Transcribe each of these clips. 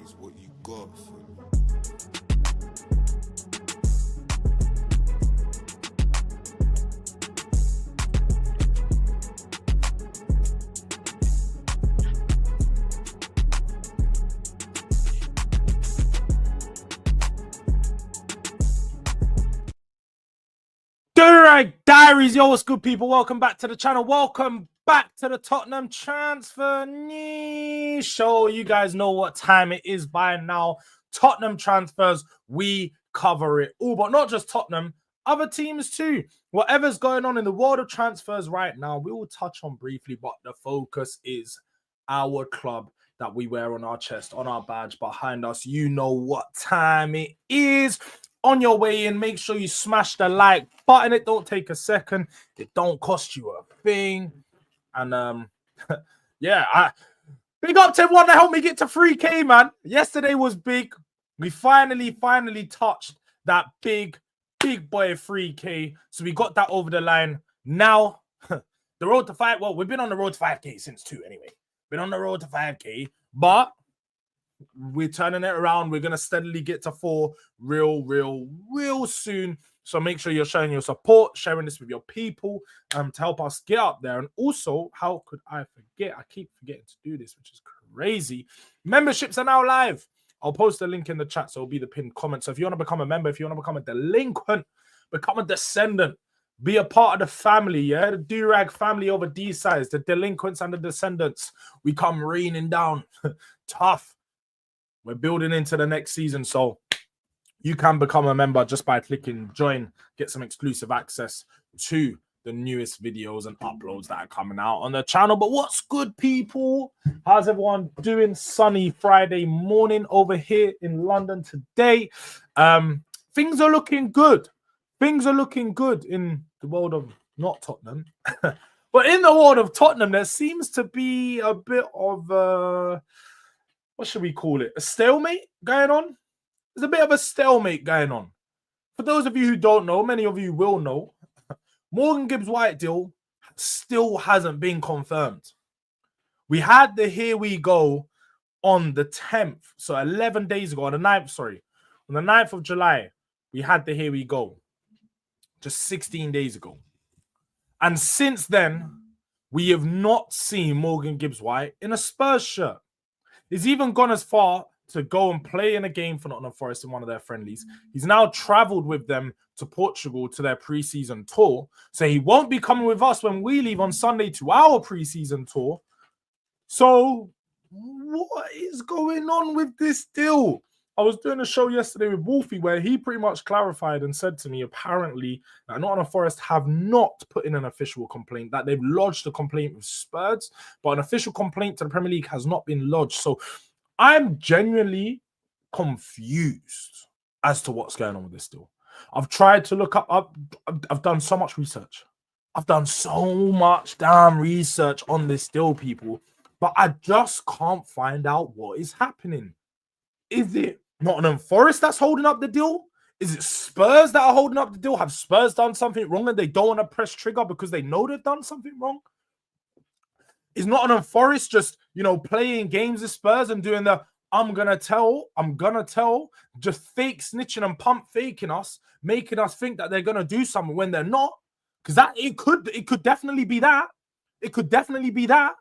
is what you got for me. Durag Diaries, yo, what's good, people? Welcome back to the channel. Welcome back to the Tottenham Transfer News Show. You guys know what time it is by now. Tottenham transfers, we cover it all, but not just Tottenham, other teams too. Whatever's going on in the world of transfers right now, we will touch on briefly, but the focus is our club that we wear on our chest, on our badge behind us. You know what time it is. On your way in, make sure you smash the like button. It don't take a second. It don't cost you a thing. And yeah, big up to everyone that helped me get to 3K, man. Yesterday was big. We finally touched that big boy 3K. So we got that over the line. Now, the road to 5. Well, we've been on the road to 5K since 2 anyway. Been on the road to 5K, but we're turning it around. We're going to steadily get to 4 real soon. So make sure you're showing your support, sharing this with your people to help us get up there. And also, how could I forget? I keep forgetting to do this, which is crazy. Memberships are now live. I'll post the link in the chat, so it'll be the pinned comment. So if you want to become a member, if you want to become a delinquent, become a descendant, be a part of the family, yeah? The Durag family over these sides, the delinquents and the descendants. We come raining down. Tough. We're building into the next season, so you can become a member just by clicking join, get some exclusive access to the newest videos and uploads that are coming out on the channel. But what's good, people? How's everyone doing? Sunny Friday morning over here in London today. Things are looking good. Things are looking good in the world of not Tottenham. But in the world of Tottenham, there seems to be a bit of what should we call it? A stalemate going on? There's a bit of a stalemate going on. For those of you who don't know, many of you will know, Morgan Gibbs-White deal still hasn't been confirmed. We had the here we go on the 10th, so 11 days ago, on the 9th, sorry. On the 9th of July, we had the here we go. Just 16 days ago. And since then, we have not seen Morgan Gibbs-White in a Spurs shirt. He's even gone as far to go and play in a game for Nottingham Forest in one of their friendlies. He's now traveled with them to Portugal to their pre-season tour. So he won't be coming with us when we leave on Sunday to our pre-season tour. So what is going on with this deal? I was doing a show yesterday with Wolfie where he pretty much clarified and said to me, apparently, that Nottingham Forest have not put in an official complaint, that they've lodged a complaint with Spurs, but an official complaint to the Premier League has not been lodged. So I'm genuinely confused as to what's going on with this deal. I've tried to look up, I've done so much research. I've done so much damn research on this deal, people, but I just can't find out what is happening. Is it Nottingham Forest that's holding up the deal? Is it Spurs that are holding up the deal? Have Spurs done something wrong and they don't want to press trigger because they know they've done something wrong? Is Nottingham Forest just, playing games with Spurs and doing the I'm gonna tell, just fake snitching and pump faking us, making us think that they're gonna do something when they're not? Because it could definitely be that. It could definitely be that.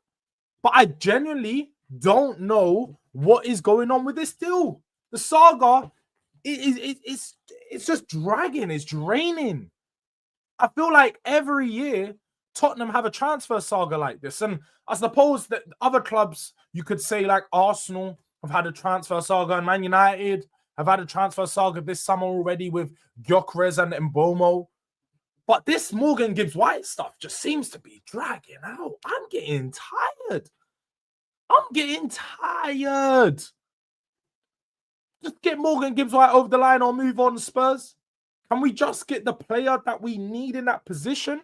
But I genuinely don't know what is going on with this deal. The saga, it's just dragging. It's draining. I feel like every year Tottenham have a transfer saga like this. And I suppose that other clubs, you could say like Arsenal have had a transfer saga and Man United have had a transfer saga this summer already with Gyökeres and Mbomo. But this Morgan Gibbs-White stuff just seems to be dragging out. I'm getting tired. Just get Morgan Gibbs-White over the line or move on, Spurs. Can we just get the player that we need in that position?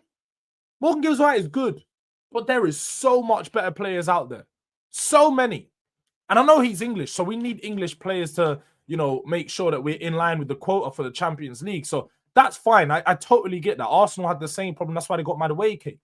Morgan Gibbs-White is good, but there is so much better players out there. So many. And I know he's English, so we need English players to, make sure that we're in line with the quota for the Champions League. So that's fine. I totally get that. Arsenal had the same problem. That's why they got mad away kick.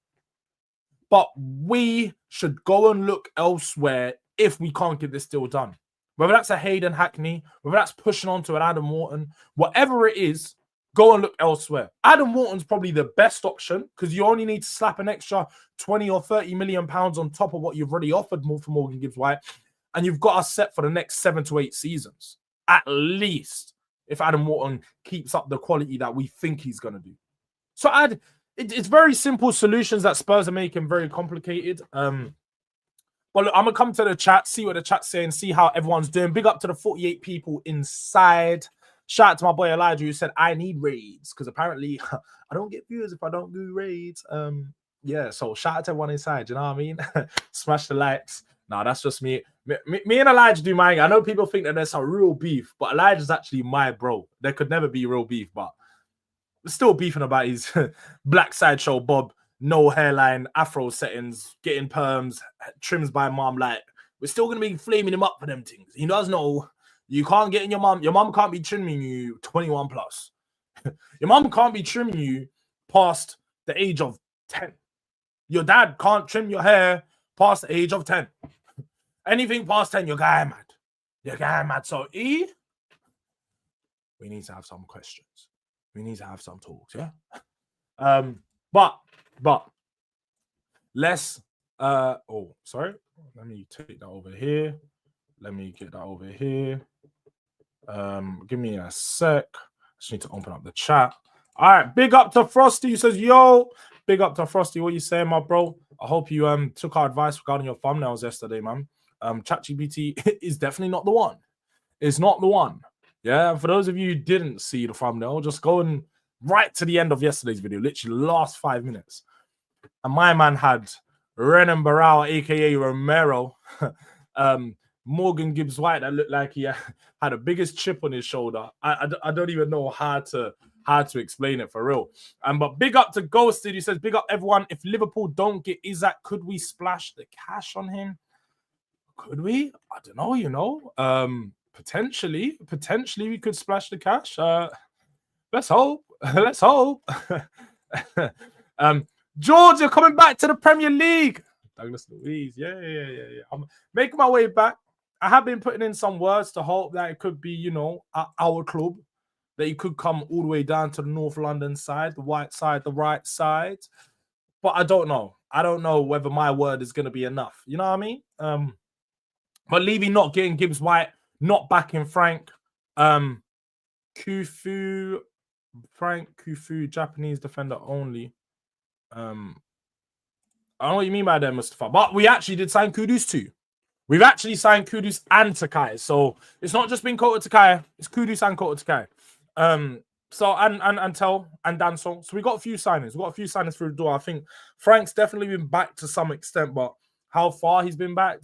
But we should go and look elsewhere if we can't get this deal done. whether that's a Hayden Hackney, whether that's pushing on to an Adam Wharton, whatever it is, go and look elsewhere. Adam Wharton's probably the best option because you only need to slap an extra 20 or 30 million pounds on top of what you've already offered more for Morgan Gibbs-White, and you've got us set for the next 7 to 8 seasons, at least, if Adam Wharton keeps up the quality that we think he's going to do. So it's very simple solutions that Spurs are making very complicated. But look, I'm going to come to the chat, see what the chat's saying, see how everyone's doing. Big up to the 48 people inside. Shout out to my boy Elijah who said, I need raids because apparently I don't get viewers if I don't do raids. Yeah, so shout out to everyone inside, you know what I mean? Smash the likes. No, that's just me. Me and Elijah do mine. I know people think that there's some real beef, but Elijah's actually my bro. There could never be real beef, but we're still beefing about his black sideshow bob, no hairline, afro settings, getting perms, trims by mom. Like, we're still going to be flaming him up for them things. He does know you can't get in your mom. Your mom can't be trimming you 21 plus. Your mom can't be trimming you past the age of 10. Your dad can't trim your hair past the age of 10. Anything past 10, your guy mad. Your guy mad. So, we need to have some questions. We need to have some talks, yeah? But let's sorry. Let me take that over here. Let me get that over here. Give me a sec. Just need to open up the chat. All right, big up to Frosty who says, yo, big up to Frosty. What you saying, my bro? I hope you took our advice regarding your thumbnails yesterday, man. ChatGPT is definitely not the one. It's not the one. Yeah, for those of you who didn't see the thumbnail, just go and right to the end of yesterday's video, literally the last 5 minutes. And my man had Renan Barao, aka Romero, Morgan Gibbs-White, that looked like he had the biggest chip on his shoulder. I don't even know how to explain it for real. But big up to Ghosted. He says, big up everyone. If Liverpool don't get Isaac, could we splash the cash on him? Could we? I don't know, you know. Potentially we could splash the cash. Let's hope. Let's hope. Jords, you're coming back to the Premier League. Douglas Luiz. Yeah. I'm making my way back. I have been putting in some words to hope that it could be, you know, our club, that he could come all the way down to the North London side, the white side, the right side. But I don't know. I don't know whether my word is going to be enough. You know what I mean? But Levy not getting Gibbs-White, not backing Frank. Kufu, Japanese defender only. I don't know what you mean by that, Mustafa. But we actually did sign Kudus too. We've actually signed Kudus and Takai. So it's not just been Kota Takai, it's Kudus and Kota Takai. So and Tel and Danso. So we got a few signings. We got a few signings through the door. I think Frank's definitely been back to some extent, but how far he's been back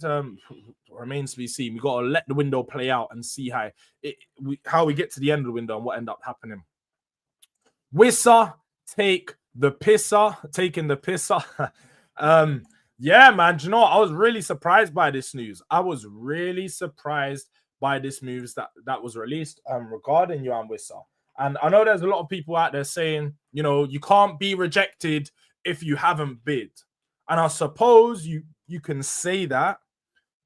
remains to be seen. We got to let the window play out and see how we get to the end of the window and what end up happening. Wissa taking the pisser. Yeah, man. Do you know what? I was really surprised by this news. I was really surprised by this news that was released regarding Yoan Wissa. And I know there's a lot of people out there saying, you know, you can't be rejected if you haven't bid. And I suppose you can say that.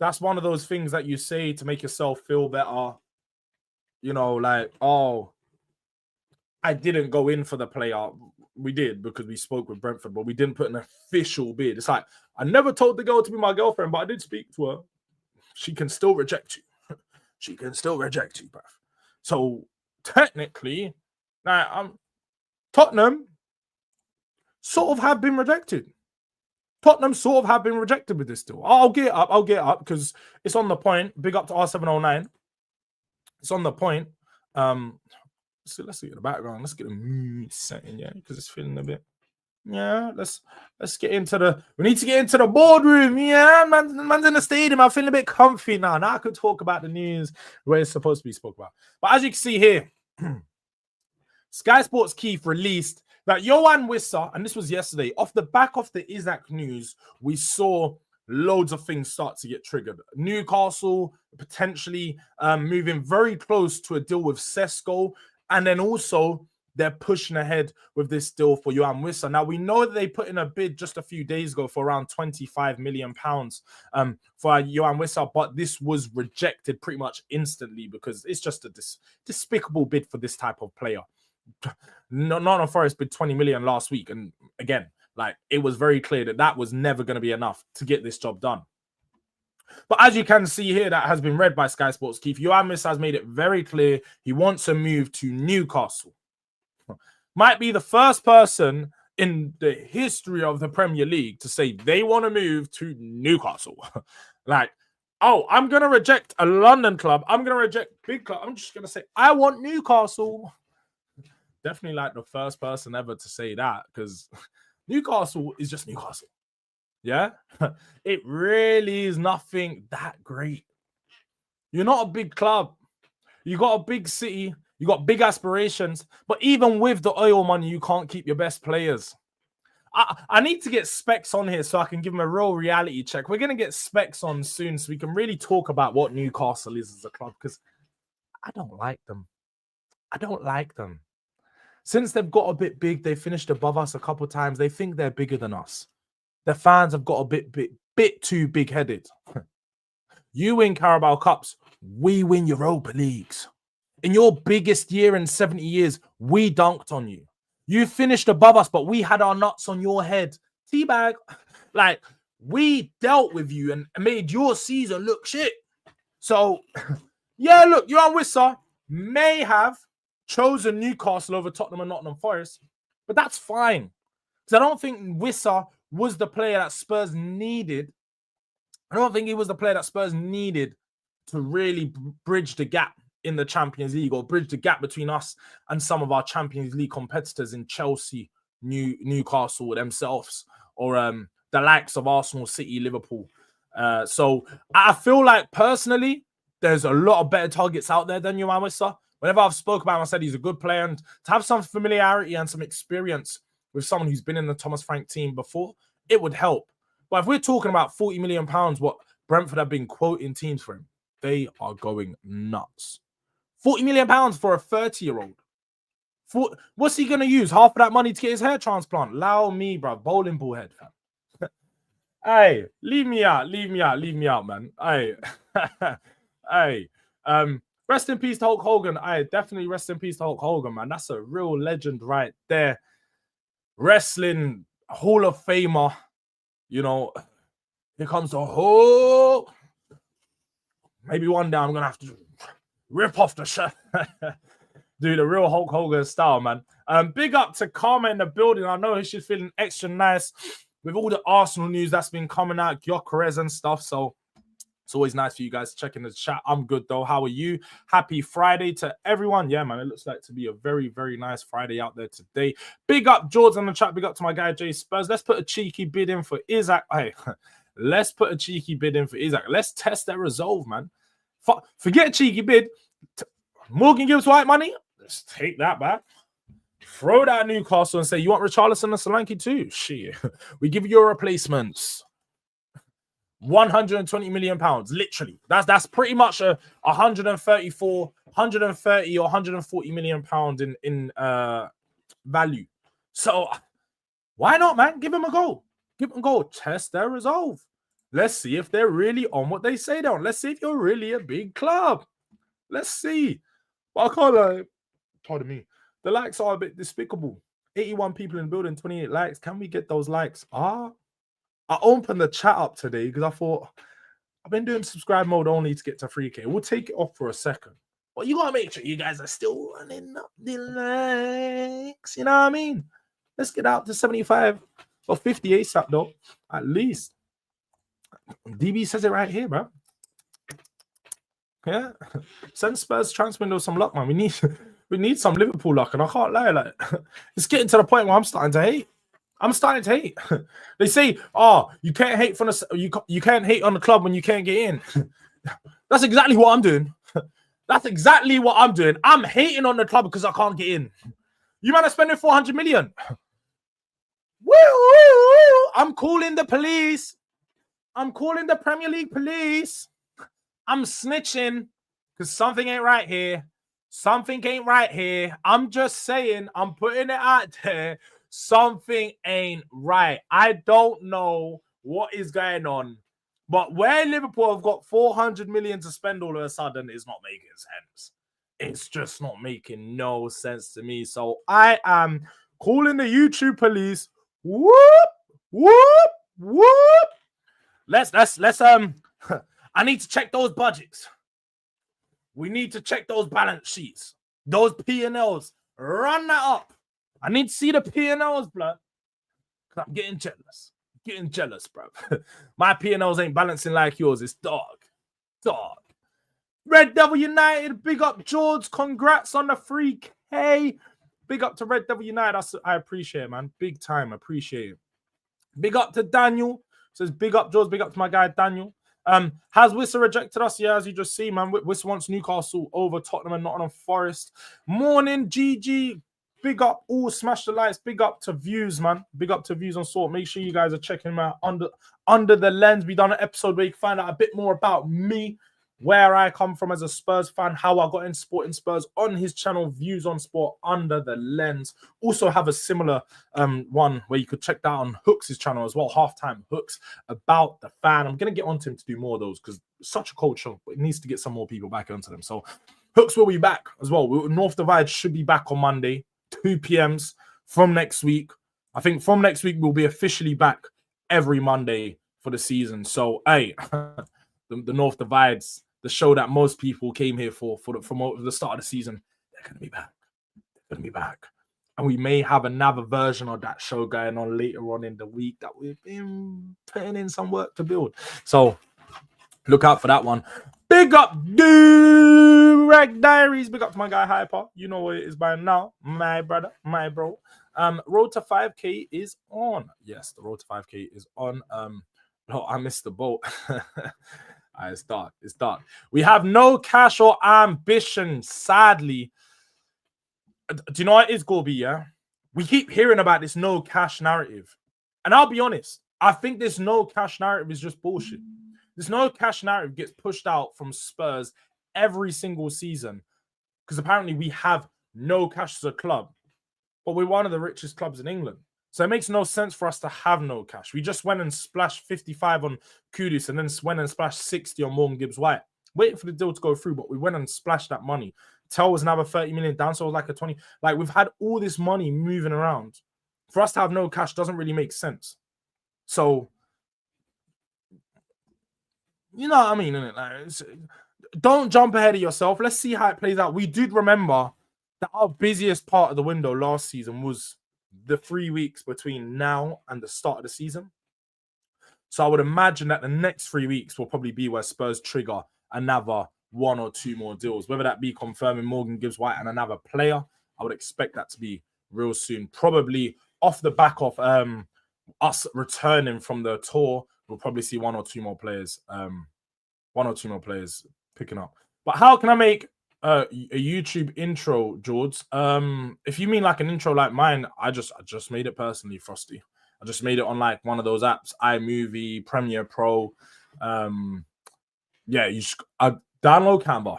That's one of those things that you say to make yourself feel better. You know, like, oh, I didn't go in for the player. We did because we spoke with Brentford, but we didn't put an official bid. It's like, I never told the girl to be my girlfriend, but I did speak to her. She can still reject you. She can still reject you, bruv. So technically, Tottenham sort of have been rejected. Tottenham sort of have been rejected with this deal. I'll get up because it's on the point. Big up to R709. It's on the point. So let's get the background. Let's get the mood setting, yeah, because it's feeling a bit. Yeah, let's get into the. We need to get into the boardroom. Yeah, man's in the stadium. I'm feeling a bit comfy now. Now I could talk about the news where it's supposed to be spoke about. But as you can see here, Sky Sports Keith released that Yoan Wissa, and this was yesterday, off the back of the Isaac news, we saw loads of things start to get triggered. Newcastle potentially moving very close to a deal with Sesko. And then also they're pushing ahead with this deal for Yoan Wissa. Now, we know that they put in a bid just a few days ago for around £25 million for Yoan Wissa, but this was rejected pretty much instantly because it's just a despicable bid for this type of player. Nottingham Forest bid 20 million last week, and again, like, it was very clear that that was never going to be enough to get this job done. But as you can see here, that has been read by Sky Sports Keith, Yoan Wissa has made it very clear he wants to move to Newcastle. Might be the first person in the history of the Premier League to say they want to move to Newcastle. Like, oh, I'm going to reject a London club. I'm going to reject big club. I'm just going to say, I want Newcastle. Definitely like the first person ever to say that, because Newcastle is just Newcastle. Yeah? It really is nothing that great. You're not a big club. You got a big city. You got big aspirations. But even with the oil money, you can't keep your best players. I need to get Specs on here so I can give him a real reality check. We're going to get Specs on soon so we can really talk about what Newcastle is as a club, because I don't like them. I don't like them. Since they've got a bit big, they finished above us a couple of times. They think they're bigger than us. The fans have got a bit too big-headed. You win Carabao Cups, we win Europa Leagues. In your biggest year in 70 years, we dunked on you. You finished above us, but we had our nuts on your head. Teabag. Like, we dealt with you and made your season look shit. So, yeah, look, Yoan Wissa may have chosen Newcastle over Tottenham and Nottingham Forest, but that's fine. Because I don't think Wissa was the player that Spurs needed. I don't think he was the player that Spurs needed to really bridge the gap in the Champions League, or bridge the gap between us and some of our Champions League competitors in Chelsea, Newcastle themselves, or the likes of Arsenal, City, Liverpool. So I feel like, personally, there's a lot of better targets out there than Yoan Wissa. Whenever I've spoken about him, I said he's a good player, and to have some familiarity and some experience with someone who's been in the Thomas Frank team before, it would help. But if we're talking about £40 million, what Brentford have been quoting teams for him, they are going nuts. £40 million for a 30-year-old. What's he going to use? Half of that money to get his hair transplant? Allow me, bro. Bowling ball head, fam. Hey, leave me out, man. Hey, hey. Rest in peace to Hulk Hogan. Definitely rest in peace to Hulk Hogan, man. That's a real legend right there. Wrestling Hall of Famer. You know, here comes the whole. Maybe one day I'm going to have to rip off the shirt. Do the real Hulk Hogan style, man. Big up to Karma in the building. I know she's feeling extra nice with all the Arsenal news that's been coming out, Gyökeres and stuff. So it's always nice for you guys to check in the chat. I'm good, though. How are you? Happy Friday to everyone. Yeah, man, it looks like to be a very, very nice Friday out there today. Big up, Jords on the chat. Big up to my guy, Jay Spurs. Let's put a cheeky bid in for Isaac. Hey, let's put a cheeky bid in for Isaac. Let's test their resolve, man. Forget a cheeky bid. Morgan Gibbs-White money. Let's take that back. Throw that at Newcastle and say, you want Richarlison and Solanke too? Shit. We give you your replacements. £120 million, literally. That's pretty much a 130 or 140 million pound in value. So why not, man? Give them a go. Give them a go. Test their resolve. Let's see if they're really on what they say they're on. Let's see if you're really a big club. Let's see. But I can't pardon me. The likes are a bit despicable. 81 people in the building, 28 likes. Can we get those likes? I opened the chat up today because I thought I've been doing subscribe mode only to get to 3K. We'll take it off for a second. But you got to make sure you guys are still running up the likes. You know what I mean? Let's get out to 75 or 50 ASAP, though. At least. DB says it right here, bro. Yeah. Send Spurs transfer window some luck, man. We need some Liverpool luck, and I can't lie. Like, it's getting to the point where I'm starting to hate. They say, "Oh, you can't hate from the you can't hate on the club when you can't get in." That's exactly what I'm doing. That's exactly what I'm doing. I'm hating on the club because I can't get in. You man are spending 400 million. Woo! I'm calling the police. I'm calling the Premier League police. I'm snitching because something ain't right here. Something ain't right here. I'm just saying, I'm putting it out there. Something ain't right. I don't know what is going on, but where Liverpool have got 400 million to spend all of a sudden is not making sense. It's just not making no sense to me. So I am calling the YouTube police. Whoop, whoop, whoop. Let's I need to check those budgets. We need to check those balance sheets, those P&Ls. Run that up. I need to see the P&Ls, blood. I'm getting jealous, bro. My P&Ls ain't balancing like yours. It's dog. Red Devil United, big up Jords. Congrats on the 3K. Big up to Red Devil United. I appreciate it, man. Big time. Appreciate it. Big up to Daniel. Says big up Jords. Big up to my guy Daniel. Has Wissa rejected us? Yeah, as you just see, man. Wissa wants Newcastle over Tottenham and Nottingham Forest. Morning, GG. Big up all, smash the likes. Big up to views, man. Big up to views on sort. Make sure you guys are checking them out under the lens. We done an episode where you can find out a bit more about me, where I come from as a Spurs fan, how I got in sporting Spurs on his channel, Views on Sport under the lens. Also have a similar one where you could check that on Hooks' channel as well, Halftime Hooks, about the fan. I'm going to get onto him to do more of those because it's such a cold show, but it needs to get some more people back onto them. So Hooks will be back as well. North Divide should be back on Monday, 2 p.m.s from next week. I think from next week, we'll be officially back every Monday for the season. So, hey, the North Divides, the show that most people came here from the start of the season, they're going to be back. They're going to be back. And we may have another version of that show going on later on in the week that we've been putting in some work to build. So look out for that one. Big up Durag Diaries. Big up to my guy Hyper. You know what it is by now. My brother, my bro. Road to 5K is on. Yes, the road to 5K is on. No, I missed the boat. It's dark. We have no cash or ambition, sadly. Do you know what it is, Gorby, yeah? We keep hearing about this no cash narrative. And I'll be honest, I think this no cash narrative is just bullshit. This no cash narrative gets pushed out from Spurs every single season because apparently we have no cash as a club, but we're one of the richest clubs in England. So it makes no sense for us to have no cash. We just went and splashed 55 on Kudus and then went and splashed 60 on Morgan Gibbs-White. Waiting for the deal to go through, but we went and splashed that money. Tell was another 30 million down, so it was like a 20. Like, we've had all this money moving around. For us to have no cash doesn't really make sense. So, you know what I mean, innit? Like, don't jump ahead of yourself. Let's see how it plays out. We did remember that our busiest part of the window last season was the 3 weeks between now and the start of the season. So I would imagine that the next 3 weeks will probably be where Spurs trigger another 1 or 2 more deals, whether that be confirming Morgan Gibbs-White and another player. I would expect that to be real soon, probably off the back of us returning from the tour. We'll probably see 1 or 2 more players, picking up. But how can I make a YouTube intro, Jords? If you mean like an intro like mine, I just made it personally, Frosty. I just made it on like one of those apps, iMovie, Premiere Pro. Yeah, download Canva.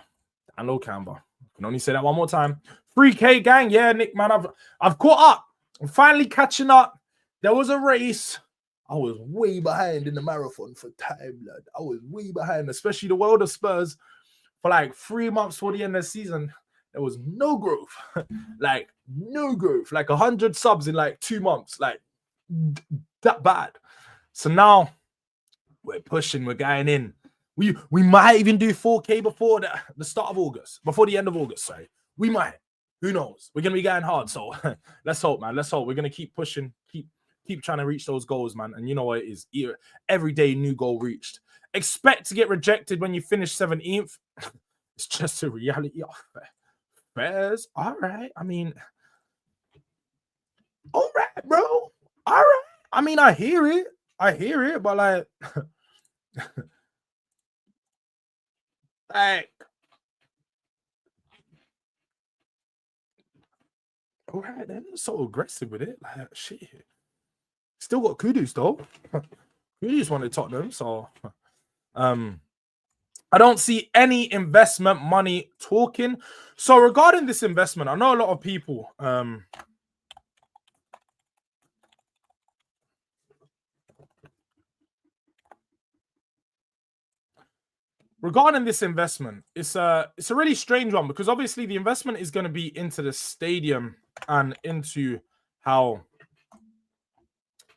Download Canva. I can only say that one more time. 3K gang, yeah, Nick, man. I've caught up. I'm finally catching up. There was a race. I was way behind in the marathon for time, lad. I was way behind, especially the world of Spurs. For like 3 months for the end of the season, there was no growth. Like, no growth. Like 100 subs in like 2 months. Like, that bad. So now we're pushing. We're going in. We might even do 4K before the start of August. Before the end of August, sorry. We might. Who knows? We're going to be going hard. So let's hope, man. Let's hope. We're going to keep pushing. Keep trying to reach those goals, man. And you know what it is. Every day, new goal reached. Expect to get rejected when you finish 17th. It's just a reality. Spurs, all right. I mean, all right, bro. All right. I mean, I hear it, but like, all right, then. So aggressive with it. Like, shit. Still got Kudus, though. Kudus wanted Tottenham, so I don't see any investment money talking. So regarding this investment, I know a lot of people regarding this investment, it's a really strange one, because obviously the investment is going to be into the stadium and into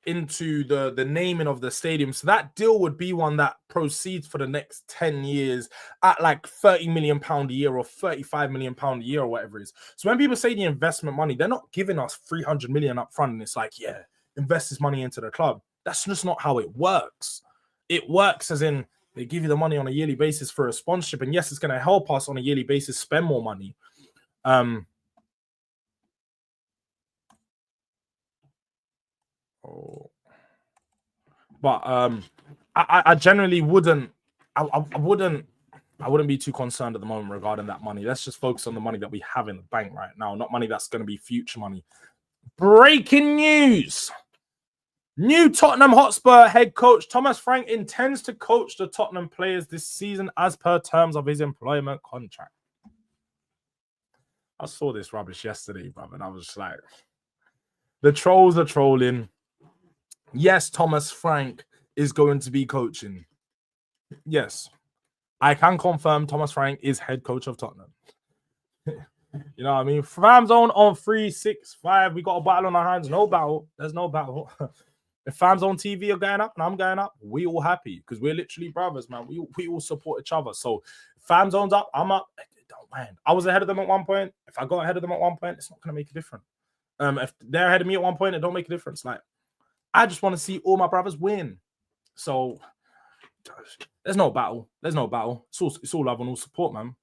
the naming of the stadium. So that deal would be one that proceeds for the next 10 years at like £30 million a year or £35 million a year or whatever it is. So when people say the investment money, they're not giving us 300 million up front and it's like, yeah, invest this money into the club. That's just not how it works. It works as in they give you the money on a yearly basis for a sponsorship, and yes, it's going to help us on a yearly basis spend more money. But I generally wouldn't. I wouldn't be too concerned at the moment regarding that money. Let's just focus on the money that we have in the bank right now, not money that's going to be future money. Breaking news. New Tottenham Hotspur head coach Thomas Frank intends to coach the Tottenham players this season as per terms of his employment contract. I saw this rubbish yesterday, brother, and I was just like, the trolls are trolling. Yes, Thomas Frank is going to be coaching. Yes, I can confirm Thomas Frank is head coach of Tottenham. You know what I mean? Fam Zone on 365. We got a battle on our hands. No battle. There's no battle. If fans on TV are going up and I'm going up, we all happy because we're literally brothers, man. We all support each other. So fan zone's up, I'm up. Don't mind. I was ahead of them at one point. If I got ahead of them at one point, it's not going to make a difference. If they're ahead of me at one point, it don't make a difference. Like, I just want to see all my brothers win. So there's no battle. There's no battle. It's all love and all support, man.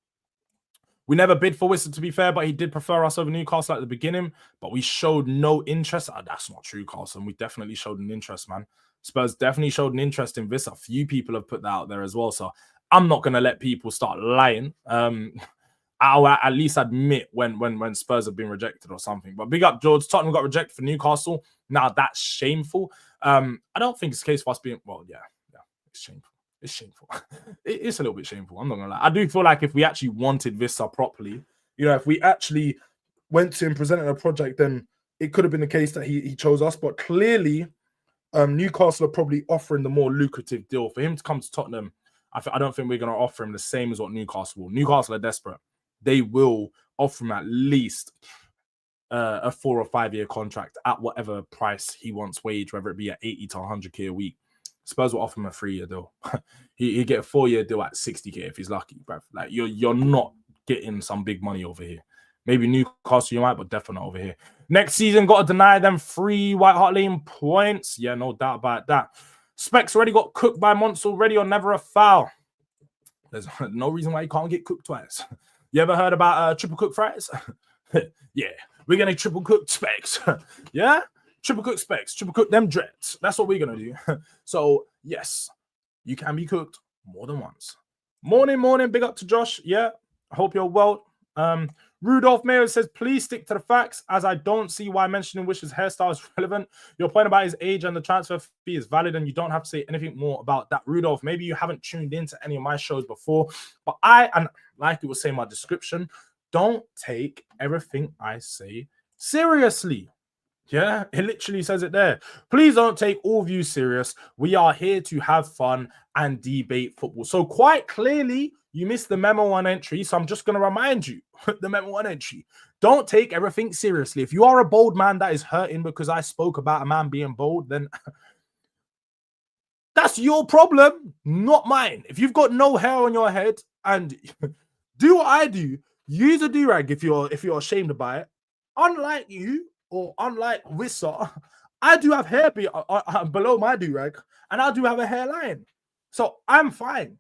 We never bid for Wissa, to be fair, but he did prefer us over Newcastle at the beginning, but we showed no interest. That's not true, Carlson. We definitely showed an interest, man. Spurs definitely showed an interest in Wissa. A few people have put that out there as well, so I'm not going to let people start lying. I'll at least admit when Spurs have been rejected or something. But big up, Jords. Tottenham got rejected for Newcastle. Now, that's shameful. I don't think it's a case for us being... Well, yeah, it's shameful. It's shameful. It's a little bit shameful. I'm not gonna lie. I do feel like if we actually wanted Wissa properly, you know, if we actually went to him presenting a project, then it could have been the case that he chose us. But clearly, Newcastle are probably offering the more lucrative deal for him to come to Tottenham. I don't think we're gonna offer him the same as what Newcastle will. Newcastle are desperate. They will offer him at least a 4 or 5 year contract at whatever price he wants wage, whether it be at 80 to 100k a week. Spurs will offer him a 3-year deal. He'd get a 4-year deal at 60k if he's lucky, bruv. Like, you're not getting some big money over here. Maybe Newcastle you might, but definitely not over here. Next season, got to deny them 3 White Hart Lane points. Yeah, no doubt about that. Specs already got cooked by Monts already on never a foul. There's no reason why you can't get cooked twice. You ever heard about triple cooked fries? Yeah, we're going to triple cook Specs. Yeah? Triple cook Specs, triple cook them dreads. That's what we're going to do. So, yes, you can be cooked more than once. Morning. Big up to Josh. Yeah, I hope you're well. Rudolph Mayo says, please stick to the facts, as I don't see why mentioning Wish's hairstyle is relevant. Your point about his age and the transfer fee is valid, and you don't have to say anything more about that. Rudolph, maybe you haven't tuned into any of my shows before, but and like it was saying in my description, don't take everything I say seriously. Yeah, it literally says it there. Please don't take all views serious. We are here to have fun and debate football. So quite clearly, you missed the memo one entry. So I'm just going to remind you, the memo one entry. Don't take everything seriously. If you are a bold man that is hurting because I spoke about a man being bold, then that's your problem, not mine. If you've got no hair on your head and do what I do, use a durag if you're ashamed about it. Unlike you, or unlike Wissa, I do have hair below my durag, and I do have a hairline. So I'm fine.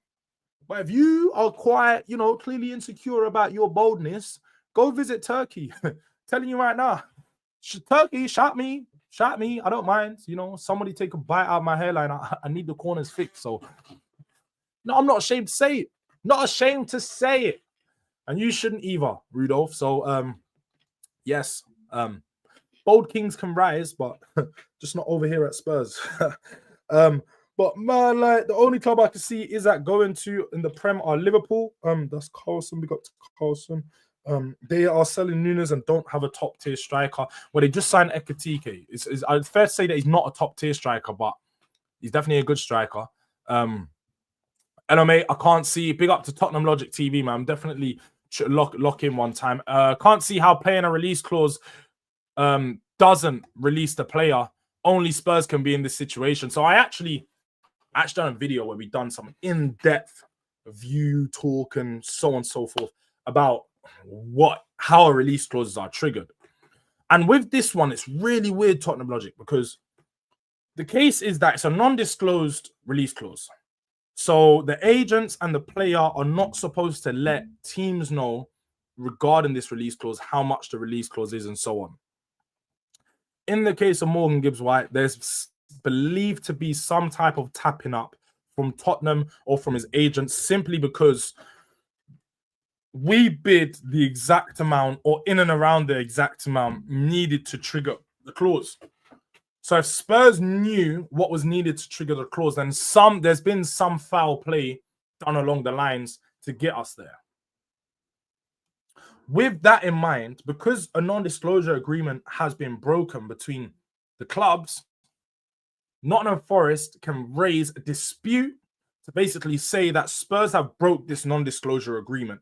But if you are quite, clearly insecure about your boldness, go visit Turkey. Telling you right now, Turkey, shot me. I don't mind. Somebody take a bite out of my hairline. I need the corners fixed. So, no, I'm not ashamed to say it. Not ashamed to say it. And you shouldn't either, Rudolph. So, yes, bold kings can rise, but just not over here at Spurs. But man, like the only club I can see is that going to in the Prem are Liverpool. That's Carlson. We got Carlson. They are selling Nunes and don't have a top tier striker. Well, they just signed Ekitike. It's fair to say that he's not a top tier striker, but he's definitely a good striker. LMA, I can't see. Big up to Tottenham Logic TV, man. I'm definitely lock in one time. Can't see how playing a release clause doesn't release the player. Only Spurs can be in this situation. So I actually done a video where we've done some in-depth view talk and so on and so forth about how a release clauses are triggered. And with this one, it's really weird, Tottenham Logic, because the case is that it's a non-disclosed release clause. So the agents and the player are not supposed to let teams know regarding this release clause, how much the release clause is and so on. In the case of Morgan Gibbs-White, there's believed to be some type of tapping up from Tottenham or from his agents simply because we bid the exact amount or in and around the exact amount needed to trigger the clause. So if Spurs knew what was needed to trigger the clause, then there's been some foul play done along the lines to get us there. With that in mind, because a non-disclosure agreement has been broken between the clubs, Nottingham Forest can raise a dispute to basically say that Spurs have broke this non-disclosure agreement.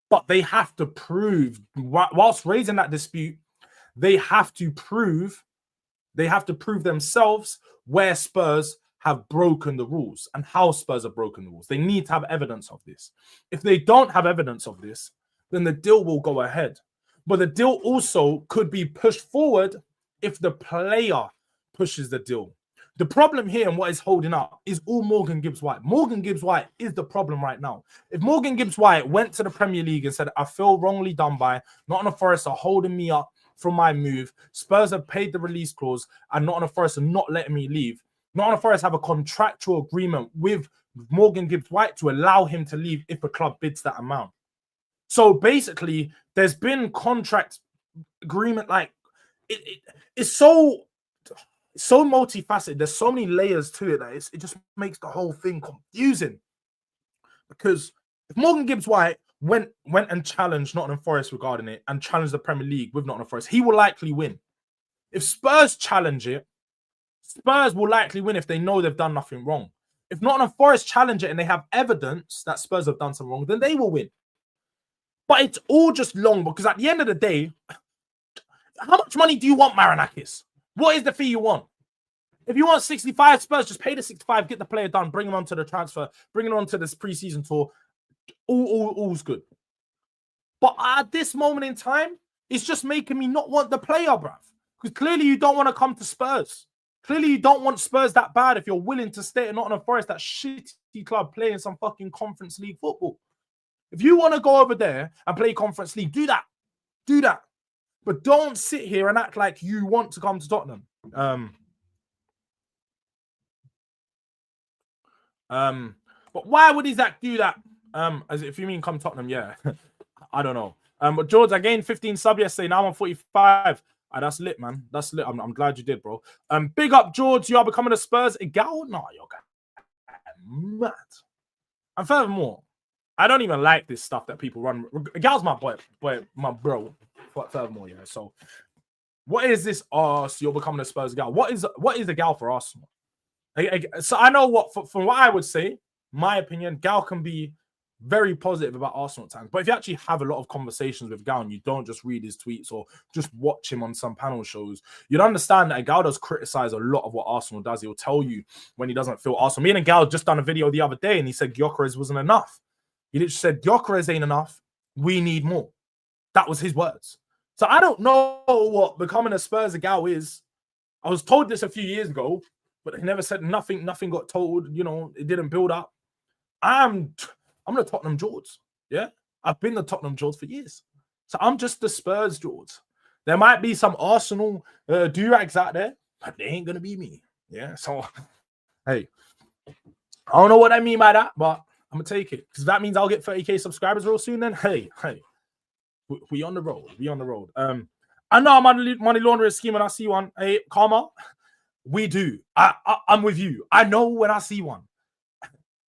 But they have to prove, whilst raising that dispute, they have to prove themselves where Spurs have broken the rules and how Spurs have broken the rules. They need to have evidence of this. If they don't have evidence of this, then the deal will go ahead. But the deal also could be pushed forward if the player pushes the deal. The problem here and what is holding up is all Morgan Gibbs-White. Morgan Gibbs-White is the problem right now. If Morgan Gibbs-White went to the Premier League and said, I feel wrongly done by, Nottingham Forest are holding me up from my move, Spurs have paid the release clause, and Nottingham Forest are not letting me leave. Nottingham Forest have a contractual agreement with Morgan Gibbs-White to allow him to leave if a club bids that amount. So basically, there's been contract agreement, like it's so multifaceted. There's so many layers to it that it just makes the whole thing confusing. Because if Morgan Gibbs-White went and challenged Nottingham Forest regarding it and challenged the Premier League with Nottingham Forest, he will likely win. If Spurs challenge it, Spurs will likely win if they know they've done nothing wrong. If Nottingham Forest challenge it and they have evidence that Spurs have done something wrong, then they will win. But it's all just long because at the end of the day, how much money do you want, Marinakis? What is the fee you want? If you want 65, Spurs, just pay the 65, get the player done, bring him onto the transfer, bring him onto this preseason tour. All's good. But at this moment in time, it's just making me not want the player, bruv. Because clearly you don't want to come to Spurs. Clearly you don't want Spurs that bad if you're willing to stay at Nottingham Forest, that shitty club playing some fucking Conference League football. If you want to go over there and play Conference League, do that. Do that. But don't sit here and act like you want to come to Tottenham. But why would Isaac do that? As if you mean come Tottenham, yeah. I don't know. But Jords, I gained 15 subs yesterday. Now I'm on 45. That's lit, man. That's lit. I'm glad you did, bro. Big up, Jords. You are becoming a Spurs gal? No, you're mad. And furthermore, I don't even like this stuff that people run. Gal's my boy, my bro. Furthermore, yeah. So, what is this? So you're becoming a Spurs gal. What is the gal for Arsenal? So I know what from what I would say, my opinion, Gal can be very positive about Arsenal at times. But if you actually have a lot of conversations with Gal and you don't just read his tweets or just watch him on some panel shows, you'd understand that Gal does criticize a lot of what Arsenal does. He'll tell you when he doesn't feel Arsenal. Me and Gal just done a video the other day and he said Gyökeres wasn't enough. He literally said Gyökeres ain't enough. We need more. That was his words. So I don't know what becoming a Spurs gal is. I was told this a few years ago, but they never said nothing. Nothing got told. You know, it didn't build up. I'm the Tottenham Jords. Yeah, I've been the Tottenham Jords for years. So I'm just the Spurs Jords. There might be some Arsenal durags out there, but they ain't gonna be me. Yeah. So hey, I don't know what I mean by that, but I'm gonna take it because that means I'll get 30k subscribers real soon. Then hey, we on the road. We on the road. I know I'm on the money laundering scheme and I see one. Hey, Karma. We do. I'm with you. I know when I see one.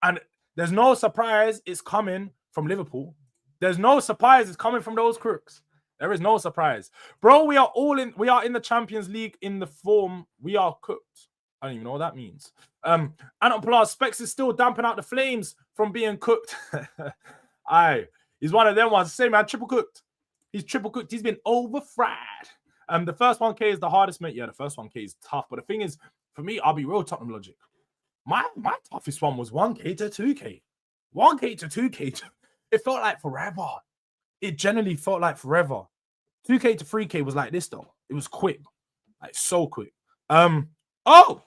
And there's no surprise it's coming from Liverpool. There's no surprise it's coming from those crooks. There is no surprise. Bro, we are in the Champions League in the form. We are cooked. I don't even know what that means. And plus, Specs is still damping out the flames from being cooked. Aye. He's one of them ones. Same man, triple cooked. He's triple cooked. He's been over fried. The first 1K is the hardest, mate. Yeah, the first 1K is tough. But the thing is, for me, I'll be real Tottenham logic. My toughest one was 1K to 2K. 1K to 2K. It felt like forever. It generally felt like forever. 2K to 3K was like this, though. It was quick. Like, so quick. Oh!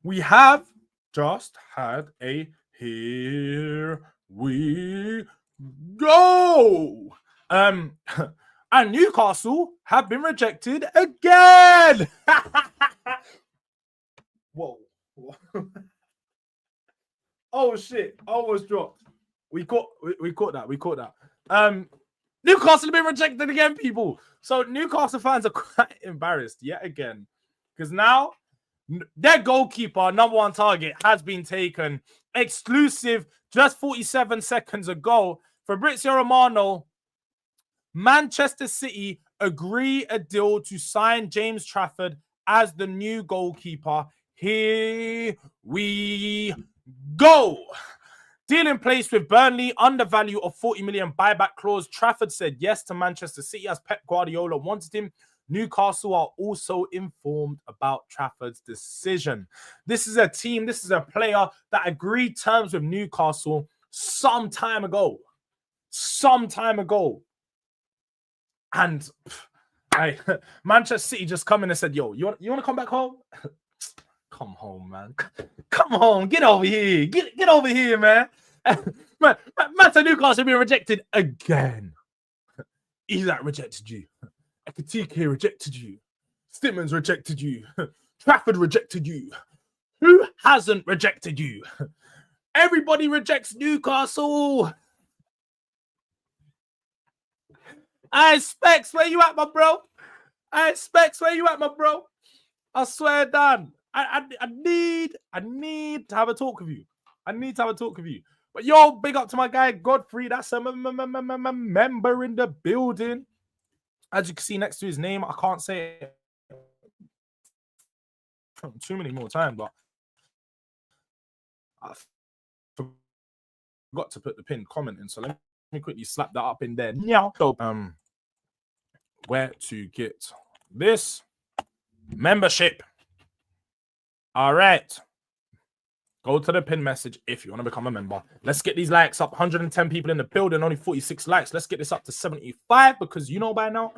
We have just had a here we go. And Newcastle have been rejected again. Whoa. Oh shit! Almost dropped. We caught that. Newcastle have been rejected again, people. So Newcastle fans are quite embarrassed yet again because now their goalkeeper, number one target, has been taken. Exclusive, just 47 seconds ago. Fabrizio Romano, Manchester City agree a deal to sign James Trafford as the new goalkeeper. Here we go. Deal in place with Burnley, undervalue of 40 million buyback clause. Trafford said yes to Manchester City as Pep Guardiola wanted him. Newcastle are also informed about Trafford's decision. This is a player that agreed terms with Newcastle some time ago. And Manchester City just come in and said, yo, you want to come back home? Come home, man. Come home. Get over here. Get over here, man. Man, Newcastle being rejected again. Isak rejected you. Ekitike rejected you. Stimmons rejected you. Trafford rejected you. Who hasn't rejected you? Everybody rejects Newcastle. I Specs, where you at, my bro? I swear, Dan. I need to have a talk with you. But yo, big up to my guy Godfrey. That's a member in the building. As you can see next to his name, I can't say it too many more times, but I forgot to put the pinned comment in. So let me quickly slap that up in there. Now, so, where to get this membership? All right. Go to the pin message if you want to become a member. Let's get these likes up. 110 people in the building, only 46 likes. Let's get this up to 75 because you know by now,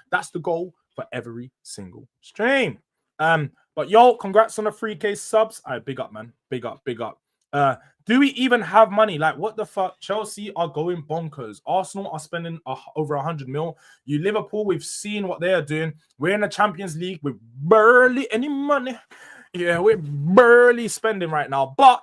that's the goal for every single stream. But yo, congrats on the 3K subs. All right, big up, man. Big up. Do we even have money? Like, what the fuck? Chelsea are going bonkers. Arsenal are spending over 100 mil. You Liverpool, we've seen what they are doing. We're in the Champions League with barely any money. Yeah, we're barely spending right now. But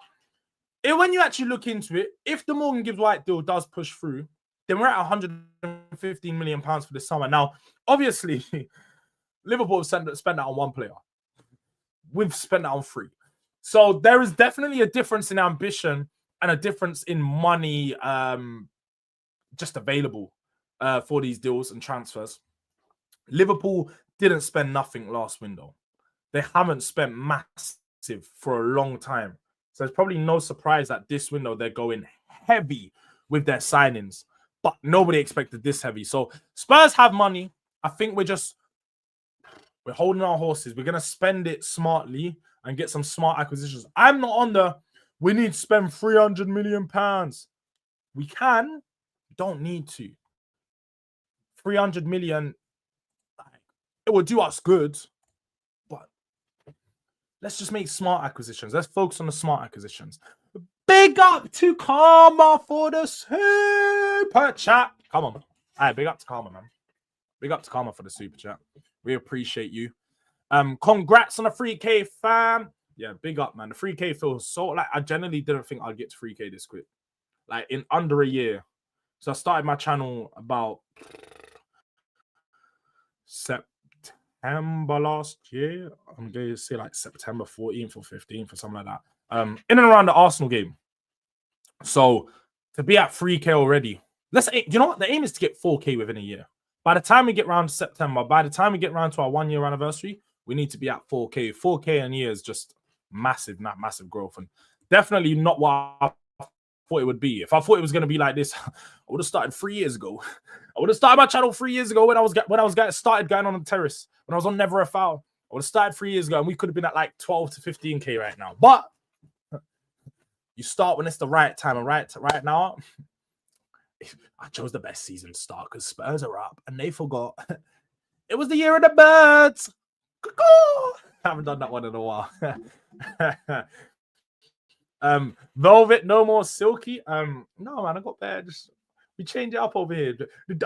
when you actually look into it, if the Morgan Gibbs-White deal does push through, then we're at 115 million pounds for this summer. Now, obviously, Liverpool have spent that on one player. We've spent that on 3. So there is definitely a difference in ambition and a difference in money just available for these deals and transfers. Liverpool didn't spend nothing last window. They haven't spent massive for a long time. So it's probably no surprise that this window they're going heavy with their signings. But nobody expected this heavy. So Spurs have money. I think we're holding our horses. We're going to spend it smartly and get some smart acquisitions. I'm not on we need to spend 300 million pounds. We can. Don't need to. 300 million, it will do us good. Let's just make smart acquisitions. Let's focus on the smart acquisitions. Big up to Karma for the super chat. Come on. All right, big up to Karma, man. Big up to Karma for the super chat. We appreciate you. Congrats on the 3K, fam. Yeah, big up, man. The 3K feels so like I genuinely didn't think I'd get to 3K this quick. Like in under a year. So I started my channel about September last year. I'm going to say like September 14th or 15th or something like that. In and around the Arsenal game. So to be at 3K already, you know what? The aim is to get 4K within a year. By the time we get around to September, by the time we get around to our 1 year anniversary, we need to be at 4K. 4K in a year is just massive, not massive growth. And definitely not what I thought it would be. If I thought it was going to be like this, I would have started 3 years ago. I would have started my channel 3 years ago when I was started going on the terrace, when I was on Never a Foul. I would have started 3 years ago and we could have been at like 12 to 15K right now. But you start when it's the right time, and right now, I chose the best season to start because Spurs are up and they forgot it was the year of the birds. I haven't done that one in a while. Velvet, no more silky. No, man, I got better. We change it up over here.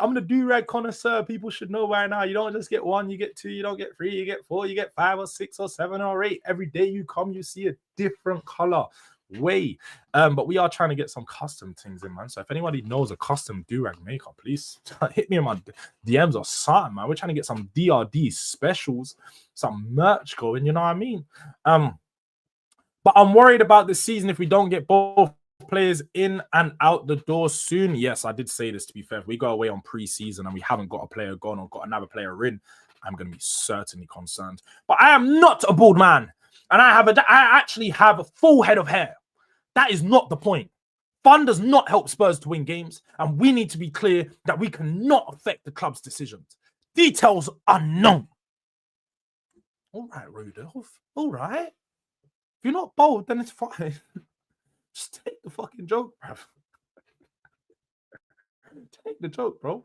I'm the Durag connoisseur. People should know by now. You don't just get 1, you get 2, you don't get 3, you get 4, you get 5 or 6 or 7 or 8. Every day you come, you see a different color. But we are trying to get some custom things in, man. So if anybody knows a custom Durag maker, please hit me in my DMs or something, man. We're trying to get some DRD specials, some merch going, you know what I mean? But I'm worried about this season if we don't get both players in and out the door soon. Yes, I did say this, to be fair. If we go away on pre-season and we haven't got a player gone or got another player in, I'm going to be certainly concerned. But I am not a bald man. And I actually have a full head of hair. That is not the point. Fun does not help Spurs to win games, and we need to be clear that we cannot affect the club's decisions. Details unknown. All right, Rudolph. All right. If you're not bold, then it's fine. Just take the fucking joke, bruv. Take the joke, bro.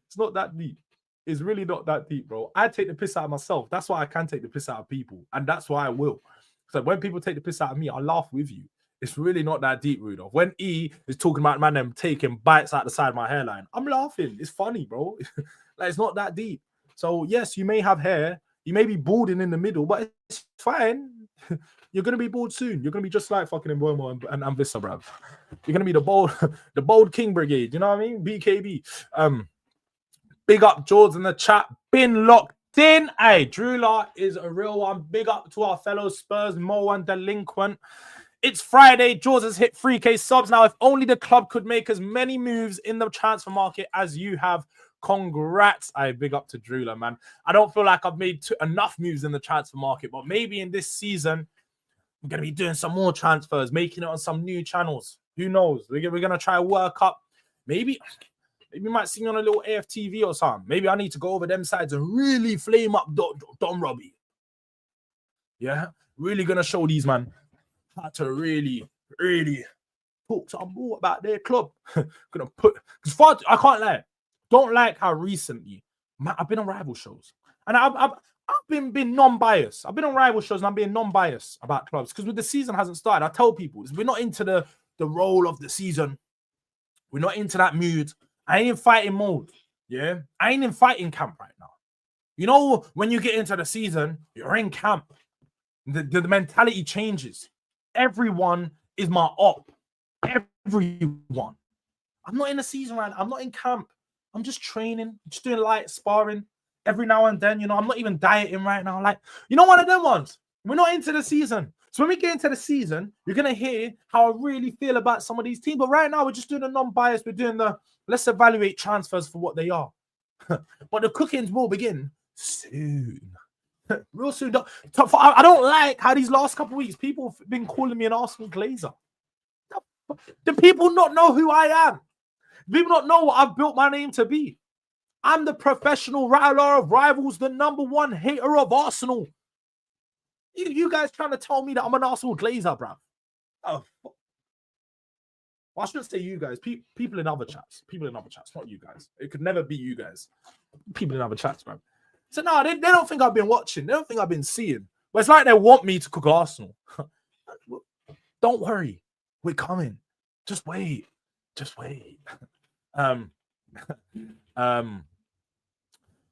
It's not that deep. It's really not that deep, bro. I take the piss out of myself. That's why I can take the piss out of people. And that's why I will. So when people take the piss out of me, I laugh with you. It's really not that deep, Rudolph. When E is talking about man them taking bites out the side of my hairline, I'm laughing. It's funny, bro. Like, it's not that deep. So yes, you may have hair. You may be balding in the middle, but it's fine. You're gonna be bald soon. You're gonna be just like fucking Mbomo and Wissa, bruv. You're gonna be the bold King Brigade. You know what I mean? BKB. Big up Jords in the chat. Been locked in. Hey, Drula is a real one. Big up to our fellow Spurs, Mo and Delinquent. It's Friday. Jords has hit 3K subs. Now, if only the club could make as many moves in the transfer market as you have. Congrats. I big up to Drula, man. I don't feel like I've made enough moves in the transfer market, but maybe in this season, I'm going to be doing some more transfers, making it on some new channels. Who knows? We're going to try to work up. Maybe we might see me on a little AFTV or something. Maybe I need to go over them sides and really flame up Don Robbie. Yeah? Really going to show these, man, how to really talk some more about their club. Gonna put, because I can't lie. Don't like how recently, man, I've been on rival shows. And I've been non-biased. I've been on rival shows and I'm being non-biased about clubs. Because with the season hasn't started, I tell people, we're not into the role of the season. We're not into that mood. I ain't in fighting mode. Yeah? I ain't in fighting camp right now. You know, when you get into the season, you're in camp. The mentality changes. Everyone is my op. Everyone. I'm not in the season right now. I'm not in camp. I'm just training, just doing light sparring every now and then. You know, I'm not even dieting right now. Like, you know, one of them ones. We're not into the season. So when we get into the season, you're going to hear how I really feel about some of these teams. But right now, we're just doing the non-biased. We're doing the let's evaluate transfers for what they are. But the cookings will begin soon. Real soon. I don't like how these last couple of weeks, people have been calling me an Arsenal glazer. Do people not know who I am? Do people not know what I've built my name to be? I'm the professional rattler of rivals, the #1 hater of Arsenal. You guys trying to tell me that I'm an Arsenal glazer, bro? Oh, well, I shouldn't say you guys. People in other chats. People in other chats, not you guys. It could never be you guys. People in other chats, bro. So no, they don't think I've been watching. They don't think I've been seeing. But it's like they want me to cook Arsenal. Don't worry. We're coming. Just wait. Just wait.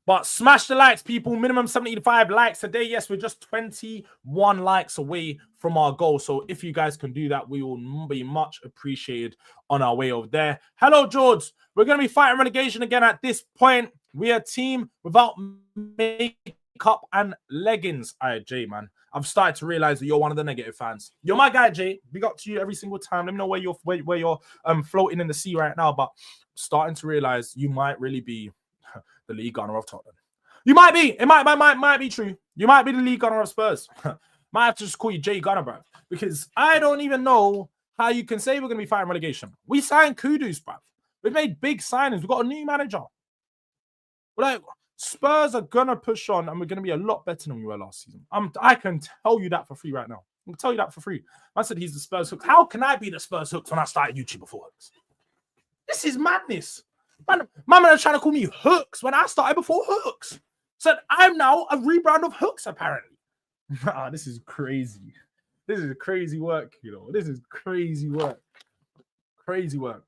But smash the likes, people. Minimum 75 likes today. Yes, we're just 21 likes away from our goal. So if you guys can do that, we will be much appreciated on our way over there. Hello, Jords. We're going to be fighting relegation again at this point. We are a team without makers Cup and leggings. All right, Jay, man. I've started to realize that you're one of the negative fans. You're my guy, Jay. Big up to you every single time. Let me know where you're floating in the sea right now. But starting to realize you might really be the league gunner of Tottenham. You might be. It might be true. You might be the league gunner of Spurs. Might have to just call you Jay Gunner, bro. Because I don't even know how you can say we're going to be fighting relegation. We signed Kudus, bro. We've made big signings. We've got a new manager. We're like, Spurs are going to push on and we're going to be a lot better than we were last season. I can tell you that for free right now. I can tell you that for free. I said he's the Spurs Hooks. How can I be the Spurs Hooks when I started YouTube before Hooks? This is madness. Man, my man is trying to call me Hooks when I started before Hooks. Said I'm now a rebrand of Hooks, apparently. Nah, this is crazy. This is crazy work, you know. This is crazy work. Crazy work.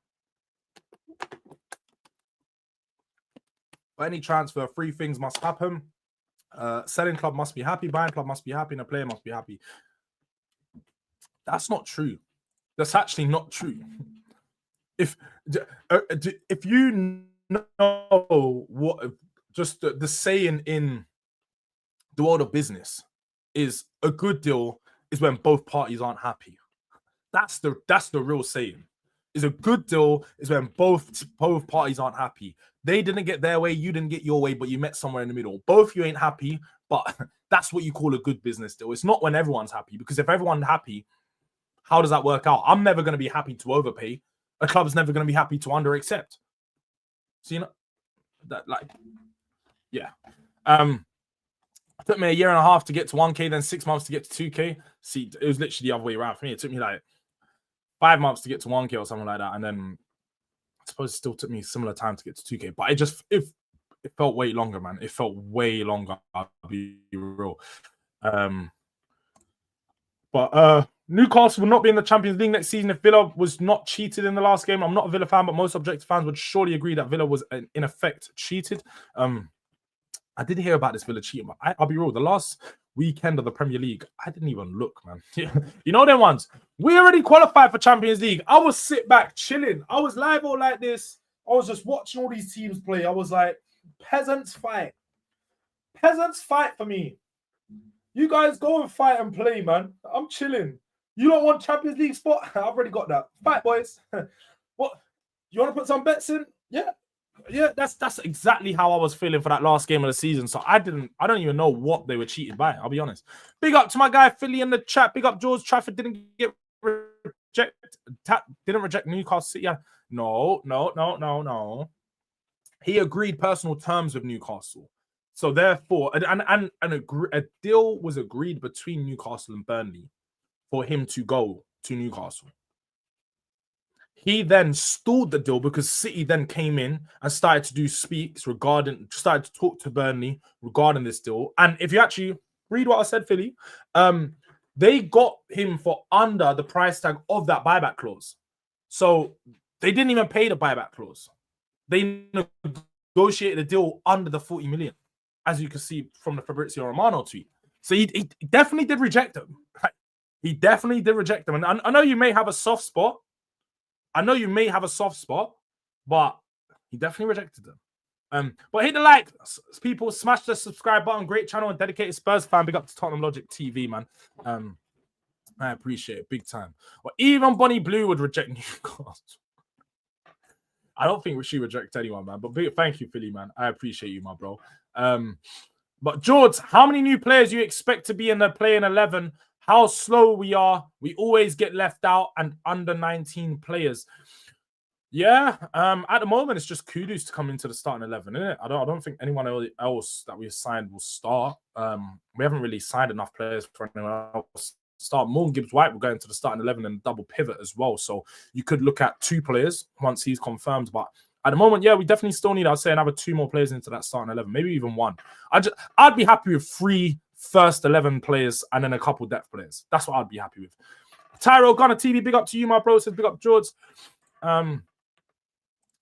For any transfer, 3 things must happen. Selling club must be happy, buying club must be happy, and a player must be happy. That's not true. That's actually not true. If you know what, just the saying in the world of business is a good deal is when both parties aren't happy. That's the real saying. Is a good deal is when both parties aren't happy. They didn't get their way, you didn't get your way, but you met somewhere in the middle. Both you ain't happy, but that's what you call a good business deal. It's not when everyone's happy, because if everyone's happy, how does that work out? I'm never going to be happy to overpay. A club's never going to be happy to under accept. So, you know, that, like, yeah. It took me a year and a half to get to 1K, then 6 months to get to 2K. See, it was literally the other way around for me. It took me like 5 months to get to 1K or something like that. And then I suppose it still took me a similar time to get to 2K. But it felt way longer, man. It felt way longer, I'll be real. But Newcastle will not be in the Champions League next season if Villa was not cheated in the last game. I'm not a Villa fan, but most objective fans would surely agree that Villa was, in effect, cheated. I did hear about this Villa cheating, but I'll be real. The last weekend of the Premier League, I didn't even look, man. You know them ones? We already qualified for Champions League. I was sit back, chilling. I was live all like this. I was just watching all these teams play. I was like, peasants fight. Peasants fight for me. You guys go and fight and play, man. I'm chilling. You don't want Champions League spot? I've already got that. Fight, boys. What? You want to put some bets in? Yeah. Yeah, that's exactly how I was feeling for that last game of the season. So I don't even know what they were cheated by. I'll be honest. Big up to my guy Philly in the chat. Big up Jords. Trafford didn't get didn't reject Newcastle City. No. He agreed personal terms with Newcastle. So therefore, a deal was agreed between Newcastle and Burnley for him to go to Newcastle. He then stalled the deal because City then came in and started to do speaks started to talk to Burnley regarding this deal. And if you actually read what I said, Philly, they got him for under the price tag of that buyback clause. So they didn't even pay the buyback clause. They negotiated a deal under the 40 million, as you can see from the Fabrizio Romano tweet. So he definitely did reject them. He definitely did reject them. And I know you may have a soft spot. But he definitely rejected them. But hit the like, people. Smash the subscribe button. Great channel and dedicated Spurs fan. Big up to Tottenham Logic TV, man. I appreciate it big time. Well, even Bonnie Blue would reject Newcastle. I don't think she would reject anyone, man. But thank you, Philly, man. I appreciate you, my bro. But Jords, how many new players you expect to be in the playing 11? How slow we are. We always get left out, and under 19 players. Yeah, at the moment, it's just Kudus to come into the starting 11, isn't it? I don't think anyone else that we've signed will start. We haven't really signed enough players for anyone else to start. More Gibbs-White will go into the starting 11 and double pivot as well. So you could look at 2 players once he's confirmed. But at the moment, yeah, we definitely still need, I'd say, another 2 more players into that starting 11, maybe even 1. I'd be happy with 3 first 11 players and then a couple depth players. That's what I'd be happy with. Tyro Gunner TV, big up to you, my bro. Says big up Jords.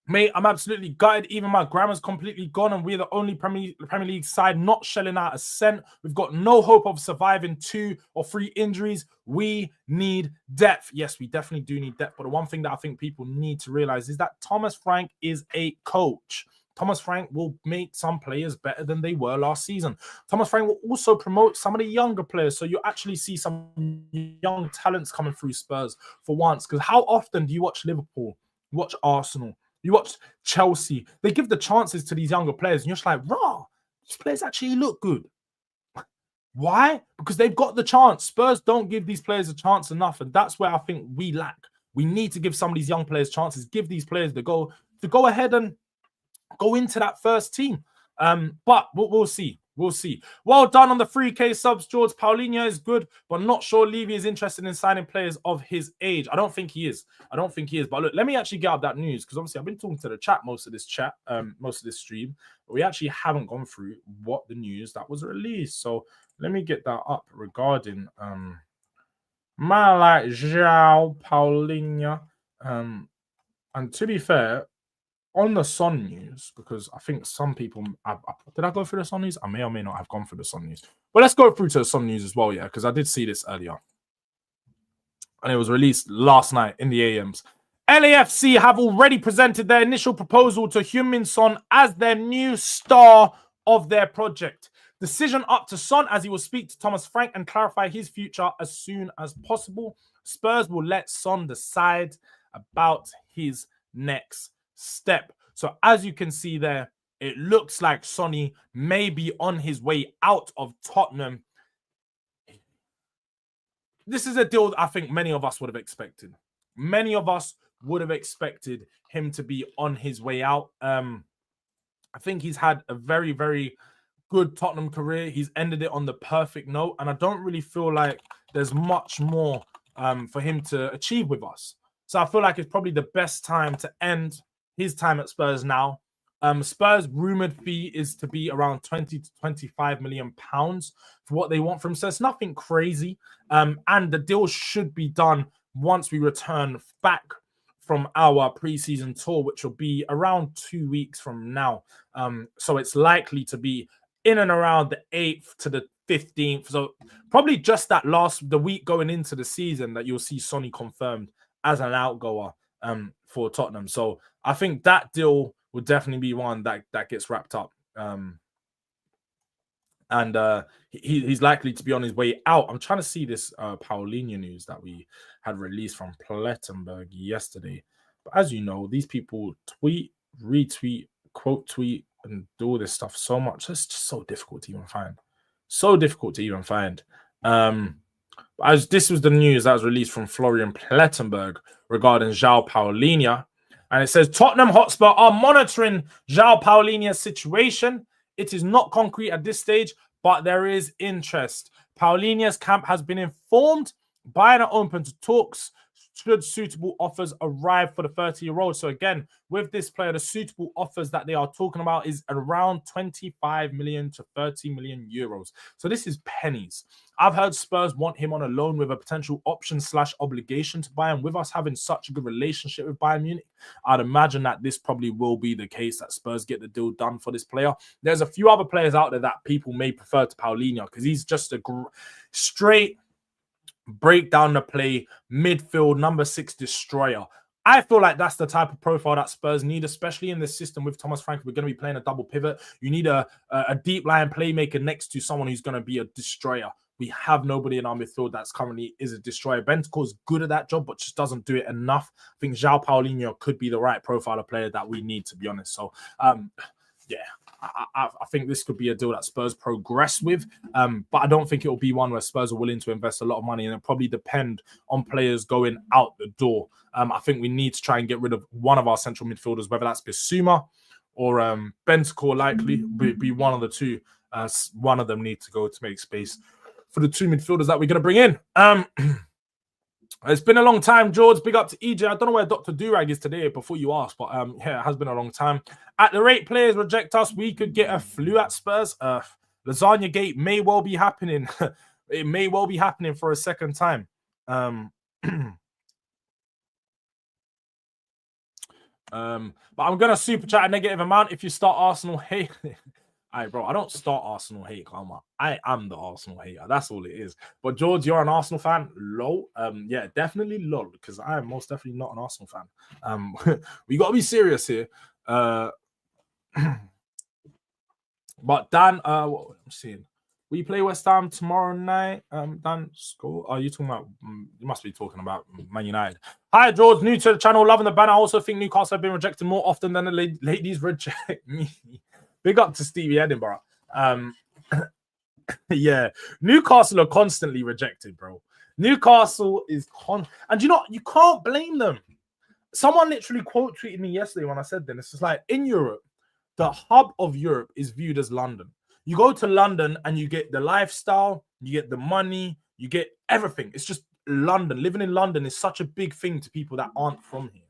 Mate, I'm absolutely gutted. Even my grammar's completely gone, and we're the only Premier League side not shelling out a cent. We've got no hope of surviving 2 or 3 injuries. We need depth. Yes, we definitely do need depth. But the one thing that I think people need to realize is that Thomas Frank is a coach. Thomas Frank will make some players better than they were last season. Thomas Frank will also promote some of the younger players. So you actually see some young talents coming through Spurs for once. Because how often do you watch Liverpool, you watch Arsenal, you watch Chelsea? They give the chances to these younger players. And you're just like, raw, these players actually look good. Why? Because they've got the chance. Spurs don't give these players a chance enough. And that's where I think we lack. We need to give some of these young players chances. Give these players the go to go ahead and go into that first team. But we'll see. We'll see. Well done on the 3K subs, Jords. Paulinha is good, but not sure Levy is interested in signing players of his age. I don't think he is. But look, let me actually get up that news, because obviously I've been talking to the chat most of this stream, but we actually haven't gone through what the news that was released. So let me get that up regarding João Paulinha. And to be fair, on the Son news, because I think some people... did I go through the Son news? I may or may not have gone through the Son news. But let's go through to the Son news as well, yeah, because I did see this earlier. And it was released last night in the AMs. LAFC have already presented their initial proposal to Heung-Min Son as their new star of their project. Decision up to Son, as he will speak to Thomas Frank and clarify his future as soon as possible. Spurs will let Son decide about his next step. So as you can see there, it looks like Sonny may be on his way out of Tottenham. This is a deal I think many of us would have expected. Many of us would have expected him to be on his way out. I think he's had a very, very good Tottenham career. He's ended it on the perfect note, and I don't really feel like there's much more for him to achieve with us. So I feel like it's probably the best time to end his time at Spurs now. Spurs' rumored fee is to be around 20 to 25 million pounds for what they want from him. So it's nothing crazy. And the deal should be done once we return back from our preseason tour, which will be around 2 weeks from now. So it's likely to be in and around the 8th to the 15th. So probably just the week going into the season that you'll see Sonny confirmed as an outgoer for Tottenham. So I think that deal would definitely be one that gets wrapped up. He's likely to be on his way out. I'm trying to see this Paulinha news that we had released from Plettenberg yesterday. But as you know, these people tweet, retweet, quote tweet, and do all this stuff so much. It's just so difficult to even find. As this was the news that was released from Florian Plettenberg regarding João Paulinha. And it says, Tottenham Hotspur are monitoring João Paulinha's situation. It is not concrete at this stage, but there is interest. Paulinha's camp has been informed by and are open to talks should suitable offers arrive for the 30-year-old. So again, with this player, the suitable offers that they are talking about is around 25 million to 30 million euros. So this is pennies. I've heard Spurs want him on a loan with a potential option / obligation to buy him. With us having such a good relationship with Bayern Munich, I'd imagine that this probably will be the case, that Spurs get the deal done for this player. There's a few other players out there that people may prefer to Paulinha because he's just a straight break down the play, midfield, number 6 destroyer. I feel like that's the type of profile that Spurs need, especially in this system with Thomas Frank. We're going to be playing a double pivot. You need a deep line playmaker next to someone who's going to be a destroyer. We have nobody in our midfield that's currently is a destroyer. Bentancur is good at that job, but just doesn't do it enough. I think João Paulinha could be the right profile of player that we need, to be honest. So, yeah. I think this could be a deal that Spurs progress with, but I don't think it will be one where Spurs are willing to invest a lot of money, and it'll probably depend on players going out the door. I think we need to try and get rid of one of our central midfielders, whether that's Bissouma or Bentancur, likely be one of the two. One of them needs to go to make space for the two midfielders that we're going to bring in. It's been a long time, Jords. Big up to EJ. I don't know where Dr. Durag is today before you ask, but yeah, it has been a long time. At the rate players reject us, we could get a flu at Spurs. Lasagna Gate may well be happening. It may well be happening for a second time. But I'm going to super chat a negative amount if you start Arsenal hate. Hey, bro, I don't start Arsenal hate, Karma. I am the Arsenal hater. That's all it is. But George, you're an Arsenal fan? Lol. Yeah, definitely lol, because I am most definitely not an Arsenal fan. We got to be serious here. But Dan, what I'm seeing. We play West Ham tomorrow night. Dan, school. Are you talking about? You must be talking about Man United. Hi, Jords. New to the channel, loving the banner. I also think Newcastle have been rejected more often than the ladies reject me. Big up to Stevie Edinburgh. Yeah, Newcastle are constantly rejected, bro. Newcastle is and you know you can't blame them. Someone literally quote tweeted me yesterday when I said this. It's just like in Europe, the hub of Europe is viewed as London. You go to London and you get the lifestyle, you get the money, you get everything. It's just London. Living in London is such a big thing to people that aren't from here.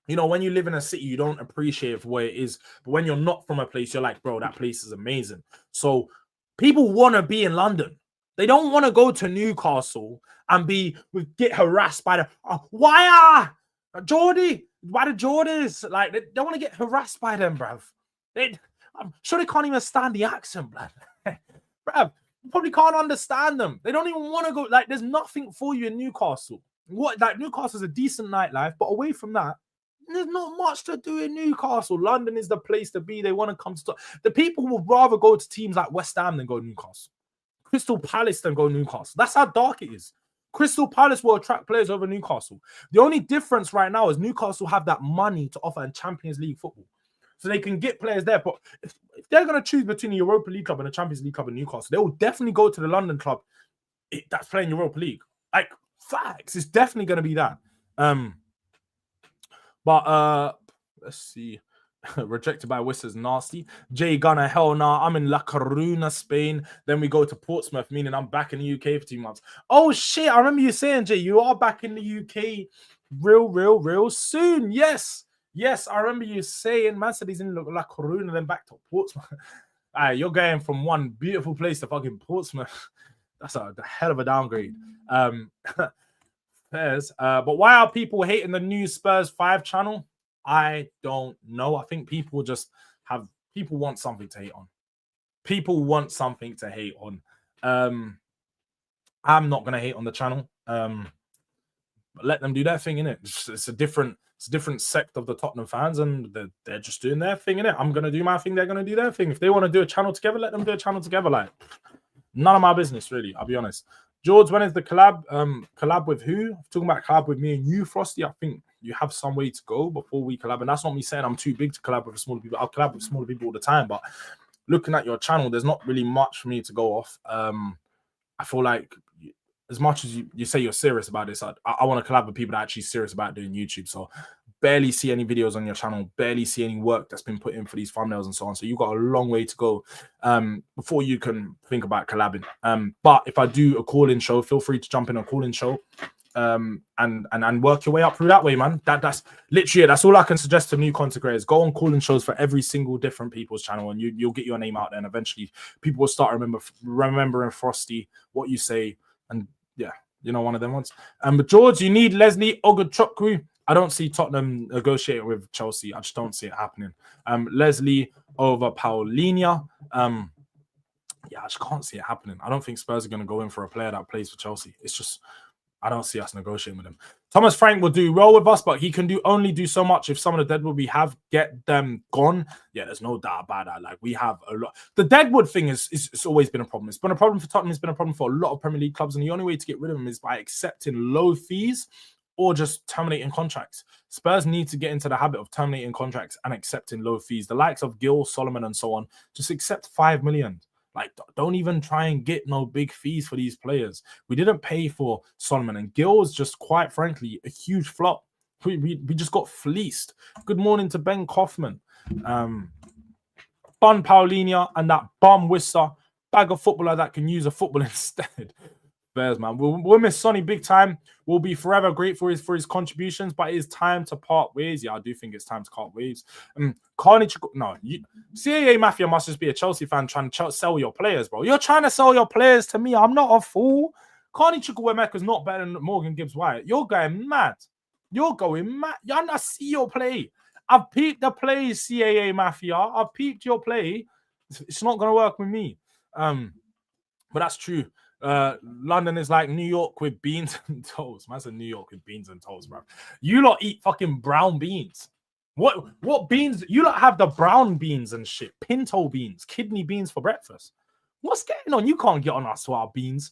You know, when you live in a city, you don't appreciate where it is. But when you're not from a place, you're like, bro, that place is amazing. So people want to be in London. They don't want to go to Newcastle and get harassed by the why Geordie, why the Jordies? Like they don't want to get harassed by them, bruv. I'm sure they can't even stand the accent, bruv. Bruv, you probably can't understand them. They don't even want to go. Like, there's nothing for you in Newcastle. Like Newcastle's a decent nightlife, but away from that, there's not much to do in Newcastle. London is the place to be. They want to come to the people would rather go to teams like West Ham than go to Newcastle. Crystal Palace than go to Newcastle. That's how dark it is. Crystal Palace will attract players over Newcastle. The only difference right now is Newcastle have that money to offer in Champions League football. So they can get players there. But if they're going to choose between the Europa League club and the Champions League club in Newcastle, they will definitely go to the London club that's playing Europa League. Like, facts. It's definitely going to be that. But let's see. Rejected by Wissa's nasty. Jay Gunner, hell nah. I'm in La Coruña, Spain. Then we go to Portsmouth, meaning I'm back in the UK for 2 months. Oh shit! I remember you saying, Jay, you are back in the UK real soon. Yes, I remember you saying. Man said he's in La Coruña, then back to Portsmouth. You're going from one beautiful place to fucking Portsmouth. That's a hell of a downgrade. Spurs. But why are people hating the new Spurs 5 channel? I don't know. I think people want something to hate on. People want something to hate on. I'm not gonna hate on the channel. But let them do their thing, innit? It's a different sect of the Tottenham fans, and they're just doing their thing, innit? I'm gonna do my thing, they're gonna do their thing. If they want to do a channel together, let them do a channel together. Like, none of my business, really. I'll be honest. Jords, when is the collab? Collab with who? I'm talking about collab with me and you, Frosty. I think you have some way to go before we collab. And that's not me saying I'm too big to collab with smaller people. I'll collab with smaller people all the time. But looking at your channel, there's not really much for me to go off. I feel like as much as you say you're serious about this, I want to collab with people that are actually serious about doing YouTube. So barely see any videos on your channel, barely see any work that's been put in for these thumbnails and so on. So you've got a long way to go before you can think about collabing. But if I do a call-in show, feel free to jump in a call-in show and work your way up through that way, man. That's literally it. That's all I can suggest to new content creators. Go on call-in shows for every single different people's channel, and you'll get your name out there. And eventually, people will start remembering Frosty, what you say, and yeah, you know, one of them ones. But George, you need Leslie Ogochukwu. I don't see Tottenham negotiating with Chelsea. I just don't see it happening. Leslie over Paulinha. Yeah, I just can't see it happening. I don't think Spurs are going to go in for a player that plays for Chelsea. It's just, I don't see us negotiating with him. Thomas Frank will do well with us, but he can only do so much if some of the Deadwood we have get them gone. Yeah, there's no doubt about that. Like, we have a lot. The Deadwood thing it's always been a problem. It's been a problem for Tottenham. It's been a problem for a lot of Premier League clubs, and the only way to get rid of them is by accepting low fees or just terminating contracts. Spurs need to get into the habit of terminating contracts and accepting low fees. The likes of Gill, Solomon, and so on, just accept 5 million. Like, don't even try and get no big fees for these players. We didn't pay for Solomon, and Gill was just, quite frankly, a huge flop. We just got fleeced. Good morning to Ben Kaufman. Bun Paulinha and that bum Wissa. Bag of footballer that can use a football instead. Bears, man. We'll miss Sonny big time. We'll be forever grateful for his contributions, but it is time to part ways. Yeah, I do think it's time to part ways. CAA Mafia must just be a Chelsea fan trying to sell your players, bro. You're trying to sell your players to me. I'm not a fool. Carney Chukwuemeka's not better than Morgan Gibbs-White. You're going mad. You're going mad. You're not see your play. I've peeped the play, CAA Mafia. I've peeped your play. It's not going to work with me. But that's true. London is like New York with beans and toast. Man said New York with beans and toast, bro. You lot eat fucking brown beans. What beans? You don't have the brown beans and shit, pinto beans, kidney beans for breakfast. What's going on? You can't get on us for our beans.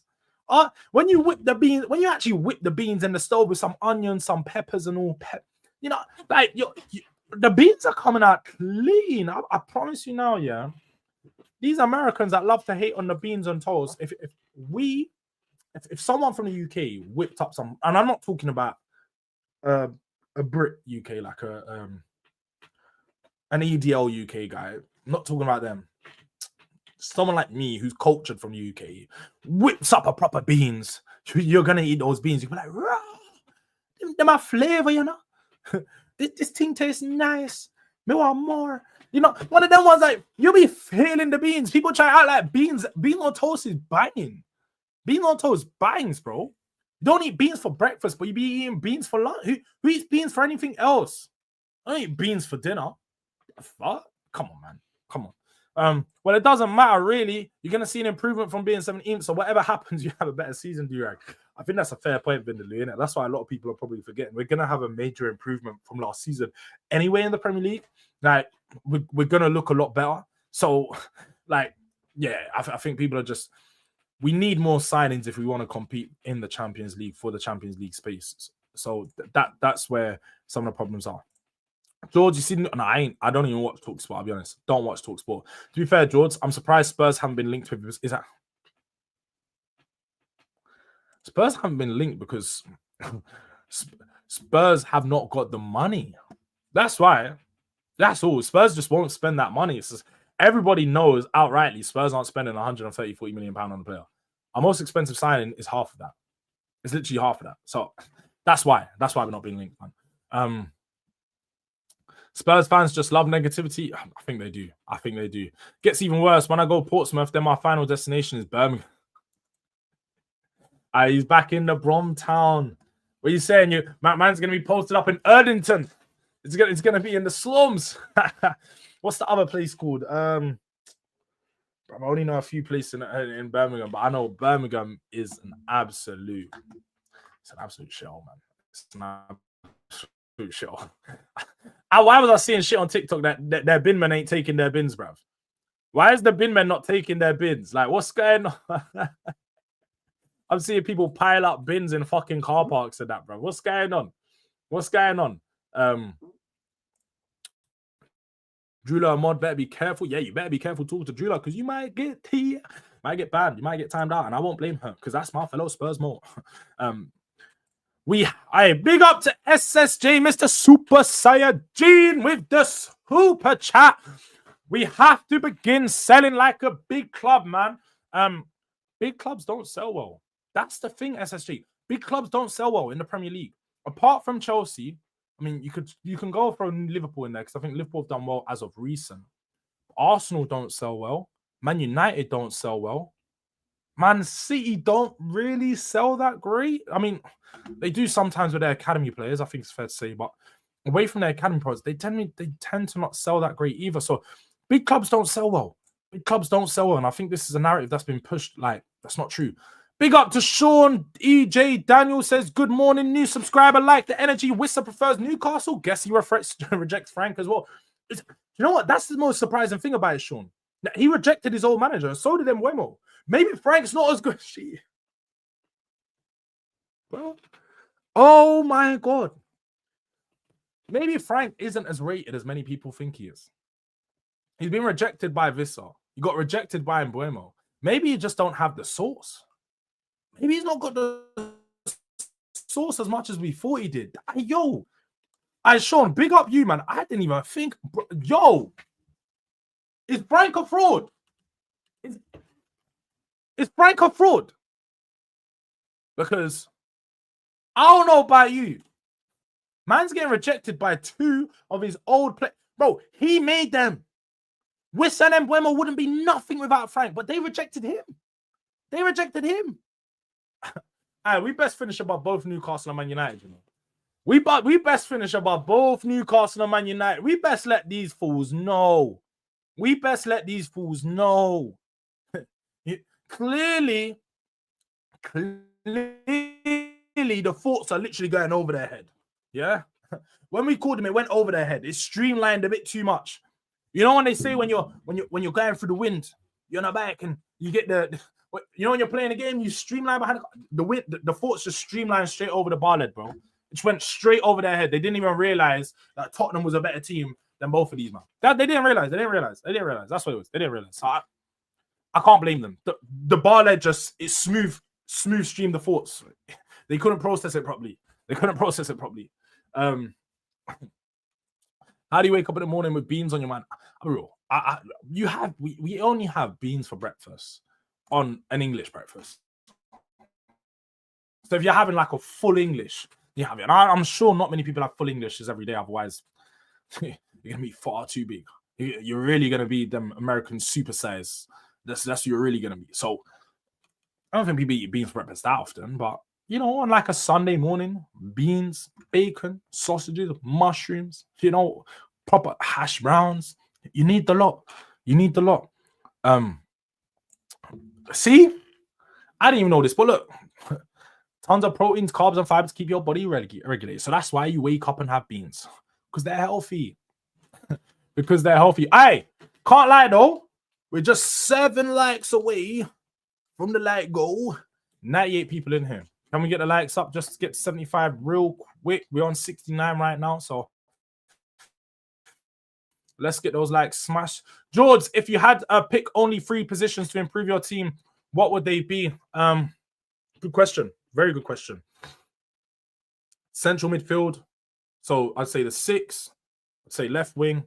When you whip the beans, when you actually whip the beans in the stove with some onions, some peppers, and all, you know, like the beans are coming out clean. I promise you now, yeah. These Americans that love to hate on the beans and toast, if someone from the UK whipped up some, and I'm not talking about a Brit UK, like an EDL UK guy, I'm not talking about them. Someone like me who's cultured from the UK whips up a proper beans. You're gonna eat those beans. You'll be like, rah, them have flavor, you know. this thing tastes nice. Me want more. You know, one of them ones like you'll be feeling the beans. People try out like beans. Beans on toast is banging. Beans on toast bangs, bro. You don't eat beans for breakfast, but you be eating beans for lunch. Who eats beans for anything else? I don't eat beans for dinner. What? Come on, man. Come on. Well, it doesn't matter, really. You're going to see an improvement from being 17th. So whatever happens, you have a better season, Durag. I think that's a fair point, Vindaloo, isn't it? That's why a lot of people are probably forgetting. We're going to have a major improvement from last season anyway in the Premier League. Like, we're going to look a lot better. So, like, yeah, I think people are just... We need more signings if we want to compete in the Champions League for the Champions League space. So that's where some of the problems are. Jords, you see, no, I don't even watch TalkSport, I'll be honest. Don't watch TalkSport. To be fair, Jords, I'm surprised Spurs haven't been linked with. Is that Spurs haven't been linked because Spurs have not got the money. That's why. That's all. Spurs just won't spend that money. It's just, everybody knows outrightly Spurs aren't spending 130-40 million pounds on a player. Our most expensive signing is half of that. It's literally half of that. So that's why. That's why we're not being linked, man. Spurs fans just love negativity. I think they do. I think they do. Gets even worse. When I go Portsmouth, then my final destination is Birmingham. He's back in the Bromtown. What are you saying? Man's going to be posted up in Erdington. It's going to be in the slums. What's the other place called? I only know a few places in Birmingham, but I know Birmingham is an absolute... It's an absolute shell, man. It's an absolute shell. Why was I seeing shit on TikTok that their bin men ain't taking their bins, bruv? Why is the bin men not taking their bins? Like, what's going on? I'm seeing people pile up bins in fucking car parks and that, bruv. What's going on? What's going on? Drula and Mod better be careful. Yeah, you better be careful talking to Drula because you might get banned. You might get timed out, and I won't blame her because that's my fellow Spurs more. Big up to SSJ, Mr. Super Saiyajin with the super chat. We have to begin selling like a big club, man. Big clubs don't sell well. That's the thing, SSJ. Big clubs don't sell well in the Premier League. Apart from Chelsea, I mean, you can go for Liverpool in there because I think Liverpool have done well as of recent. Arsenal don't sell well. Man United don't sell well. Man City don't really sell that great. I mean, they do sometimes with their academy players, I think it's fair to say, but away from their academy players, they tend to not sell that great either. So big clubs don't sell well. Big clubs don't sell well. And I think this is a narrative that's been pushed. Like, that's not true. Big up to Sean EJ Daniel says, good morning, new subscriber. Like the energy. Wissa prefers Newcastle. Guess he rejects Frank as well. You know what? That's the most surprising thing about it, Sean. He rejected his old manager, and so did Mbeumo. Maybe Frank's not as good as she. Bro. Oh my God. Maybe Frank isn't as rated as many people think he is. He's been rejected by Wissa. He got rejected by Mbeumo. Maybe you just don't have the sauce. Maybe he's not got the sauce as much as we thought he did. Yo. Sean, big up you, man. I didn't even think. Yo. Is Frank a fraud? Is Frank a fraud? Because I don't know about you. Man's getting rejected by two of his old players. Bro, he made them. Wissa and Mbeumo wouldn't be nothing without Frank, but they rejected him. They rejected him. We best finish above both Newcastle and Man United, you know. We best finish above both Newcastle and Man United. We best let these fools know. We best let these fools know. Clearly, the thoughts are literally going over their head. Yeah? When we called them, it went over their head. It's streamlined a bit too much. You know when they say when you're going through the wind, you're on a bike and you get when you're playing a game, you streamline behind the wind. The thoughts just streamlined straight over the bar lead, bro. It just went straight over their head. They didn't even realize that Tottenham was a better team than both of these, man. That they didn't realize. That's what it was. They didn't realize. So I can't blame them. The bar lead just smooth streamed the thoughts. They couldn't process it properly. How do you wake up in the morning with beans on your mind? Bro, we only have beans for breakfast on an English breakfast. So if you're having like a full English, you have it. And I'm sure not many people have full Englishes every day. Otherwise, you're gonna be far too big. You're really gonna be them American super size. That's what you're really gonna be. So I don't think people eat beans for breakfast that often, but on like a Sunday morning, beans, bacon, sausages, mushrooms, proper hash browns. You need the lot. See? I didn't even know this, but look, tons of proteins, carbs, and fibers keep your body regulated. So that's why you wake up and have beans. Because they're healthy. I can't lie though. We're just 7 likes away from the like goal. 98 people in here. Can we get the likes up? Just get 75 real quick. We're on 69 right now, so let's get those likes smashed. Jords, if you had to pick only 3 positions to improve your team, what would they be? Good question. Very good question. Central midfield. So I'd say the 6. I'd say left wing.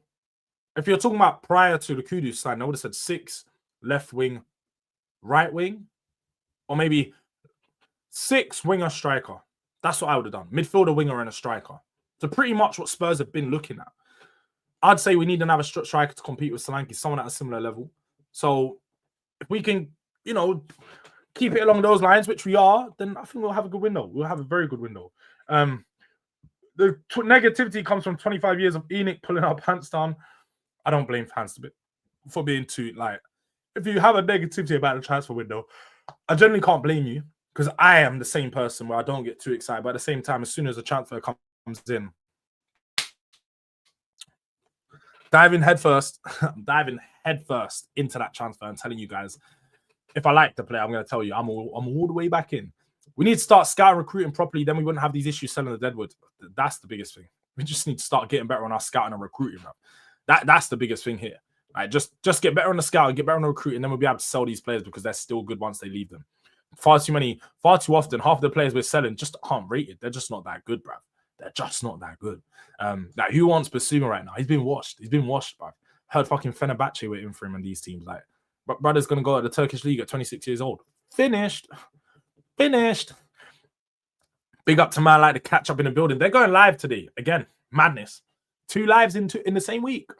If you're talking about prior to the Kudus sign, I would have said 6, left wing, right wing, or maybe 6 winger striker. That's what I would have done. Midfielder, winger, and a striker. So pretty much what Spurs have been looking at. I'd say we need another striker to compete with Solanke, someone at a similar level. So if we can, keep it along those lines, which we are, then I think we'll have a good window. We'll have a very good window. The negativity comes from 25 years of Enoch pulling our pants down. I don't blame fans for being too, if you have a negativity about the transfer window, I generally can't blame you because I am the same person where I don't get too excited. But at the same time, as soon as a transfer comes in, diving headfirst into that transfer and telling you guys, if I like the player, I'm going to tell you, I'm all the way back in. We need to start scouting, recruiting properly. Then we wouldn't have these issues selling the Deadwood. That's the biggest thing. We just need to start getting better on our scouting and recruiting. That's the biggest thing here. Right? Just get better on the scouting, get better on the recruiting, and then we'll be able to sell these players because they're still good once they leave them. Far too often, half of the players we're selling just aren't rated. They're just not that good, bruv. They're just not that good. Who wants Basuma right now? He's been washed, bruv. Heard fucking Fenerbahce waiting for him in these teams. Brother's going to go at the Turkish league at 26 years old. Finished. Big up to man like to catch up in the building. They're going live today. Again, madness. 2 lives in the same week.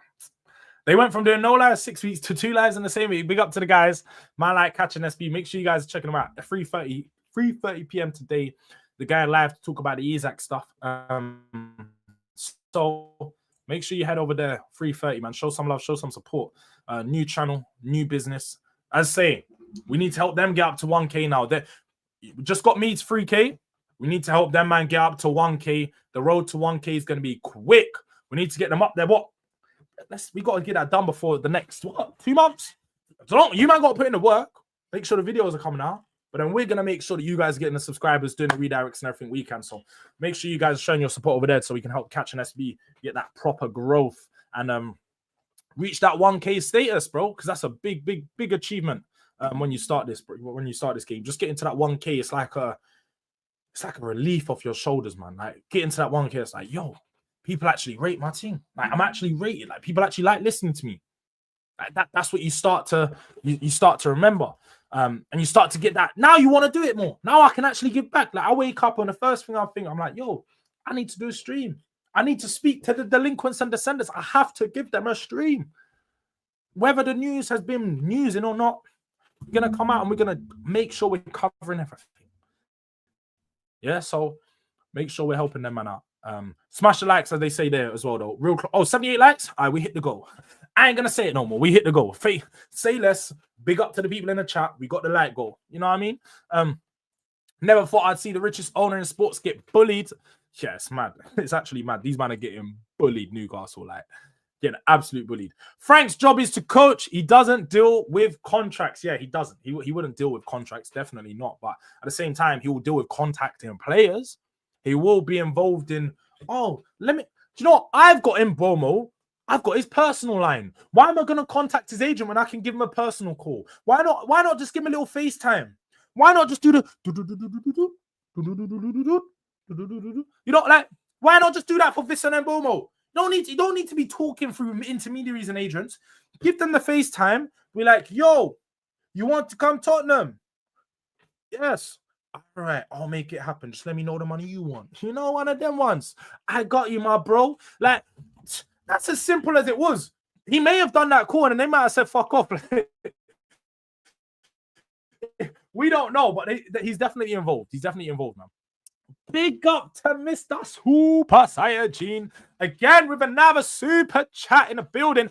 They went from doing no lives 6 weeks to 2 lives in the same week. Big up to the guys. Man like catching SB. Make sure you guys are checking them out at 3:30 p.m. today. The guy live to talk about the Isaac stuff. So make sure you head over there, 3:30, man. Show some love, show some support. New channel, new business. As I say, we need to help them get up to 1K now. They just got me to 3K. We need to help them, man, get up to 1K. The road to 1K is going to be quick. We need to get them up there. We got to get that done before the next 2 months. So you man got to put in the work. Make sure the videos are coming out. But then we're going to make sure that you guys are getting the subscribers, doing the redirects and everything we can. So make sure you guys are showing your support over there so we can help Catch an SB get that proper growth and reach that 1K status, bro. Because that's a big achievement when you start this, bro. When you start this game. Just getting to that 1K, it's like a relief off your shoulders, man. Like getting to that 1K, it's like, yo, people actually rate my team. Like I'm actually rated. Like people actually like listening to me. Like that's what you start to remember. And you start to get that. Now you want to do it more. Now I can actually give back. Like I wake up and the first thing I think, I'm like, yo, I need to do a stream. I need to speak to the delinquents and descendants. I have to give them a stream. Whether the news has been newsing or not, we're going to come out and we're going to make sure we're covering everything. Yeah, so make sure we're helping them man out. Smash the likes, as they say there as well, though. 78 likes? All right, we hit the goal. I ain't going to say it no more. We hit the goal. Say less. Big up to the people in the chat. We got the like goal. You know what I mean? Never thought I'd see the richest owner in sports get bullied. Yeah, it's mad. It's actually mad. These men are getting bullied, Newcastle, like getting absolute bullied. Frank's job is to coach. He doesn't deal with contracts. Yeah, he doesn't. He wouldn't deal with contracts, definitely not. But at the same time, he will deal with contacting players. He will be involved in, do you know what? I've got in Bomo. I've got his personal line. Why am I going to contact his agent when I can give him a personal call? Why not just give him a little FaceTime? Why not just do the you know, like, why not just do that for Wissa and Bomo? You don't need to be talking through intermediaries and agents. Give them the FaceTime. Be like, yo, you want to come Tottenham? Yes. All right, I'll make it happen. Just let me know the money you want. You know, one of them ones. I got you, my bro. Like, that's as simple as it was. He may have done that call and they might have said, fuck off. We don't know, but he's definitely involved. He's definitely involved, man. Big up to Mr. Super Saeed again with another super chat in the building.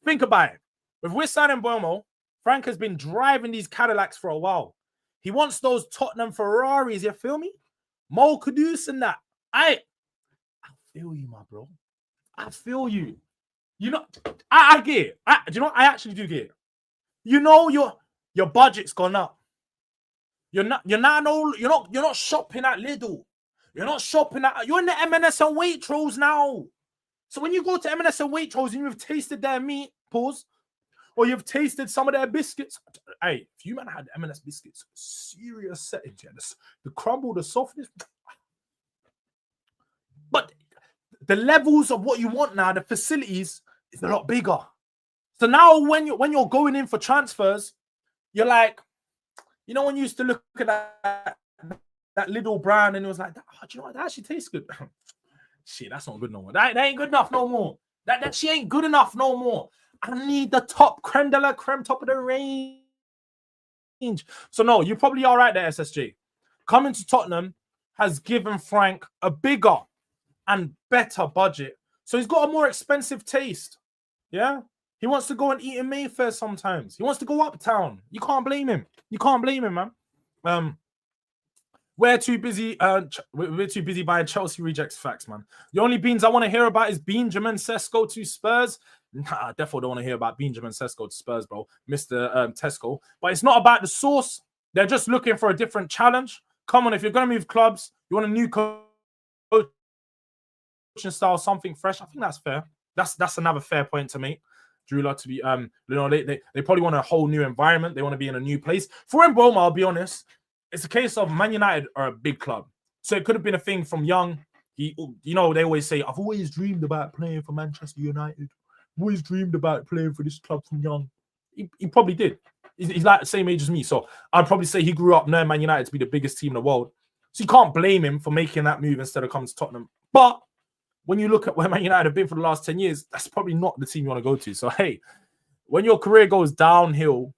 Think about it. With Wissa and Bomo, Frank has been driving these Cadillacs for a while. He wants those Tottenham Ferraris, you feel me? Mo Kudus and that. I feel you, my bro. I feel you. You know, I get it. Do you know what? I actually do get it. You know your budget's gone up. You're not shopping at Lidl. You're in the M&S and Waitrose now. So when you go to M&S and Waitrose and you've tasted their meat, or you've tasted some of their biscuits. Hey, if you man had M&S biscuits, serious settings, yeah, the crumble, the softness. But the levels of what you want now, the facilities, is a lot bigger. So now when you're going in for transfers, you're like, you know, when you used to look at that little brand and it was like, do you know what? That actually tastes good. Shit, that's not good no more. That ain't good enough no more. That shit ain't good enough no more. I need the top creme de la creme, top of the range. So no, you're probably all right there, SSJ. Coming to Tottenham has given Frank a bigger and better budget. So he's got a more expensive taste. Yeah? He wants to go and eat in Mayfair sometimes. He wants to go uptown. You can't blame him. You can't blame him, man. We're too busy buying Chelsea rejects facts, man. The only beans I want to hear about is Benjamin Sesko to Spurs. Nah, I definitely don't want to hear about Benjamin Sesko to Spurs, bro. Mr. Tesco. But it's not about the source. They're just looking for a different challenge. Come on, if you're going to move clubs, you want a new coaching style, something fresh. I think that's fair. That's another fair point to make. Drew Lott to be, they probably want a whole new environment. They want to be in a new place. For Mboma, I'll be honest, it's a case of Man United are a big club. So it could have been a thing from young. They always say, I've always dreamed about playing for Manchester United. I've always dreamed about playing for this club from young. He probably did. He's like the same age as me. So I'd probably say he grew up knowing Man United to be the biggest team in the world. So you can't blame him for making that move instead of coming to Tottenham. But when you look at where Man United have been for the last 10 years, that's probably not the team you want to go to. So, hey, when your career goes downhill,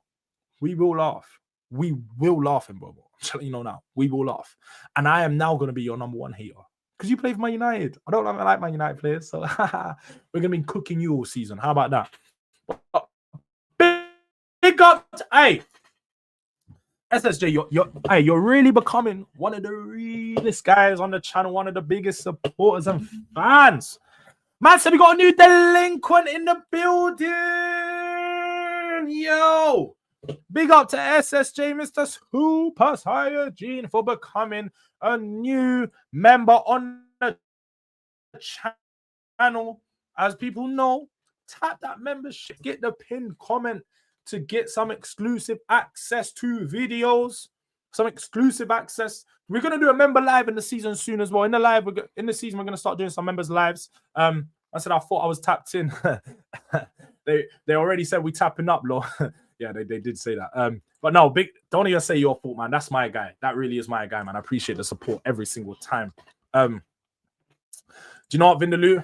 we will laugh. We will laugh, Bobo. I'm telling you now. We will laugh. And I am now going to be your number one hater. Because you play for Man United. I don't like Man United players. So, we're going to be cooking you all season. How about that? Big up. Hey, SSJ, you're really becoming one of the realest guys on the channel, one of the biggest supporters and fans. Man said we got a new delinquent in the building. Yo, big up to SSJ, Mr. Super Saeed, for becoming a new member on the channel. As people know, tap that membership, get the pinned comment to get some exclusive access to videos, some exclusive access. We're going to do a member live in the season soon as well. In the season, we're going to start doing some members lives. I said I thought I was tapped in. they already said we tapping up, Lord. Yeah, they did say that. But no, don't even say your fault, man. That's my guy. That really is my guy, man. I appreciate the support every single time. Do you know what, Vindaloo?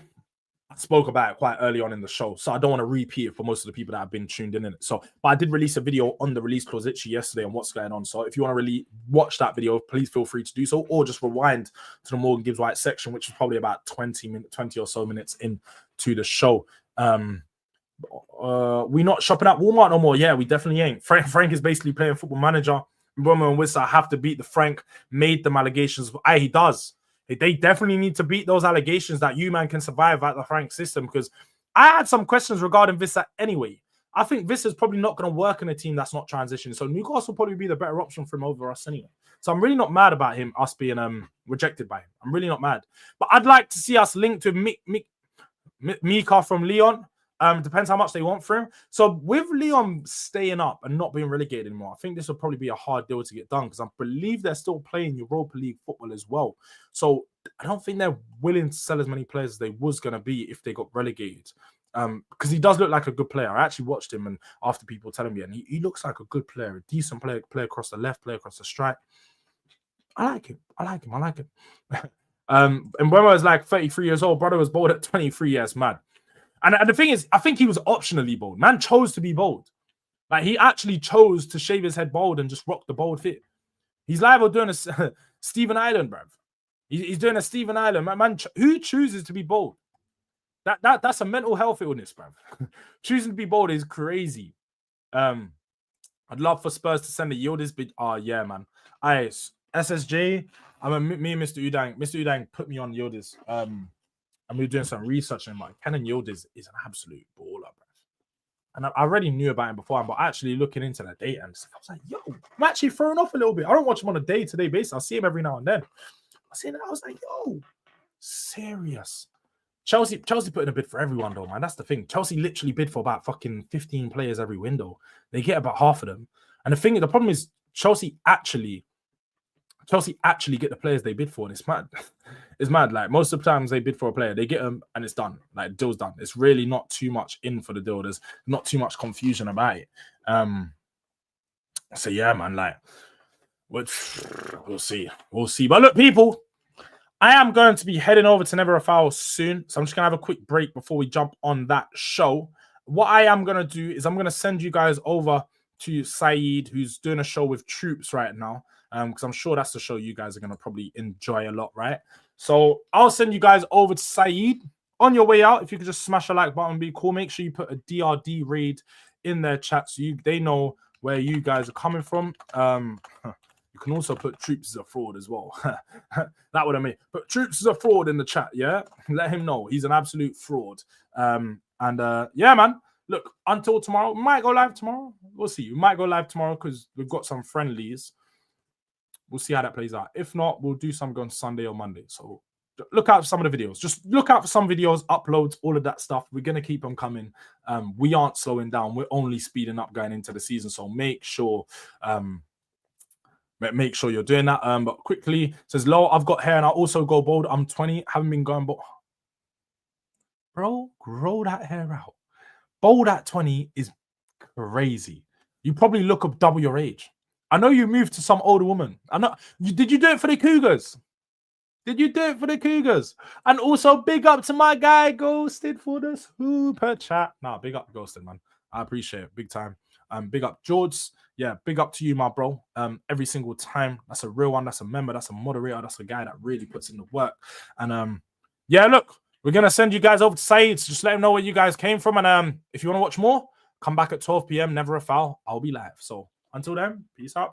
I spoke about it quite early on in the show, so I don't want to repeat it for most of the people that have been tuned in it. So, but I did release a video on the release clause literally yesterday on what's going on. So if you want to really watch that video, please feel free to do so, or just rewind to the Morgan Gibbs-White section, which is probably about 20 or so minutes into the show. We not shopping at Walmart no more. Yeah, we definitely ain't. Frank is basically playing Football Manager Mbeumo and Wissa have to beat the Frank made them allegations. He does. They definitely need to beat those allegations that Yoan can survive at the Frank system, because I had some questions regarding Wissa anyway. I think Vissa's probably not going to work in a team that's not transitioning. So Newcastle will probably be the better option for him over us anyway. So I'm really not mad about us being rejected by him. I'm really not mad. But I'd like to see us linked with Mika from Lyon. Depends how much they want for him. So with Lyon staying up and not being relegated anymore, I think this will probably be a hard deal to get done, because I believe they're still playing Europa League football as well. So I don't think they're willing to sell as many players as they was going to be if they got relegated. Because he does look like a good player. I actually watched him, and after people telling me, and he looks like a good player, a decent player, play across the left, play across the strike. I like him. And Mbeumo is like 33 years old. Brother was bold at 23 years, mad. And the thing is, I think he was optionally bold. Man chose to be bold. Like, he actually chose to shave his head bald and just rock the bold fit. He's liable doing a Stephen Island, bruv. He's doing a Stephen Island. Man, who chooses to be bold? That's a mental health illness, bruv. Choosing to be bold is crazy. I'd love for Spurs to send a Yildiz bid. Oh, yeah, man. SSJ, me and Mr. Udang. Mr. Udang put me on Yildiz. And we were doing some research on him. Like, Kenan Yildiz is an absolute baller, bro. And I already knew about him before, but actually looking into that data and stuff, I was like, yo, I'm actually thrown off a little bit. I don't watch him on a day-to-day basis. I see him every now and then. I was like, yo, serious. Chelsea put in a bid for everyone, though, man. That's the thing. Chelsea literally bid for about fucking 15 players every window. They get about half of them. And the problem is Chelsea actually get the players they bid for, and it's mad. It's mad. Like, most of the times they bid for a player, they get them and it's done. Like, the deal's done. It's really not too much in for the deal. There's not too much confusion about it. So yeah, man, like, we'll see. But look, people, I am going to be heading over to Never a Foul soon. So I'm just going to have a quick break before we jump on that show. What I am going to do is I'm going to send you guys over to Saeed, who's doing a show with Troops right now. Because I'm sure that's the show you guys are going to probably enjoy a lot, right? So I'll send you guys over to Saeed. On your way out, if you could just smash a like button, be cool. Make sure you put a DRD raid in their chat so they know where you guys are coming from. You can also put Troops is a fraud as well. That would have made. But Troops is a fraud in the chat, yeah? Let him know. He's an absolute fraud. Yeah, man. Look, until tomorrow. We might go live tomorrow. We'll see. We might go live tomorrow because we've got some friendlies. We'll see how that plays out. If not, we'll do some on Sunday or Monday. So look out for some of the videos. Just look out for some videos, uploads, all of that stuff. We're going to keep them coming. We aren't slowing down. We're only speeding up going into the season. So make sure you're doing that. But quickly, says, Lo, I've got hair and I also go bald. I'm 20. Haven't been going bald. Bro, grow that hair out. Bald at 20 is crazy. You probably look up double your age. I know you moved to some older woman. I know. Did you do it for the Cougars? And also, big up to my guy Ghosted for the super chat. Nah, big up Ghosted, man. I appreciate it. Big time. Big up Jords. Yeah, big up to you, my bro. Every single time. That's a real one. That's a member. That's a moderator. That's a guy that really puts in the work. And yeah, look, we're gonna send you guys over to Saeed. So just let him know where you guys came from. And if you want to watch more, come back at 12 p.m. Never a Foul. I'll be live. So until then, peace out, people.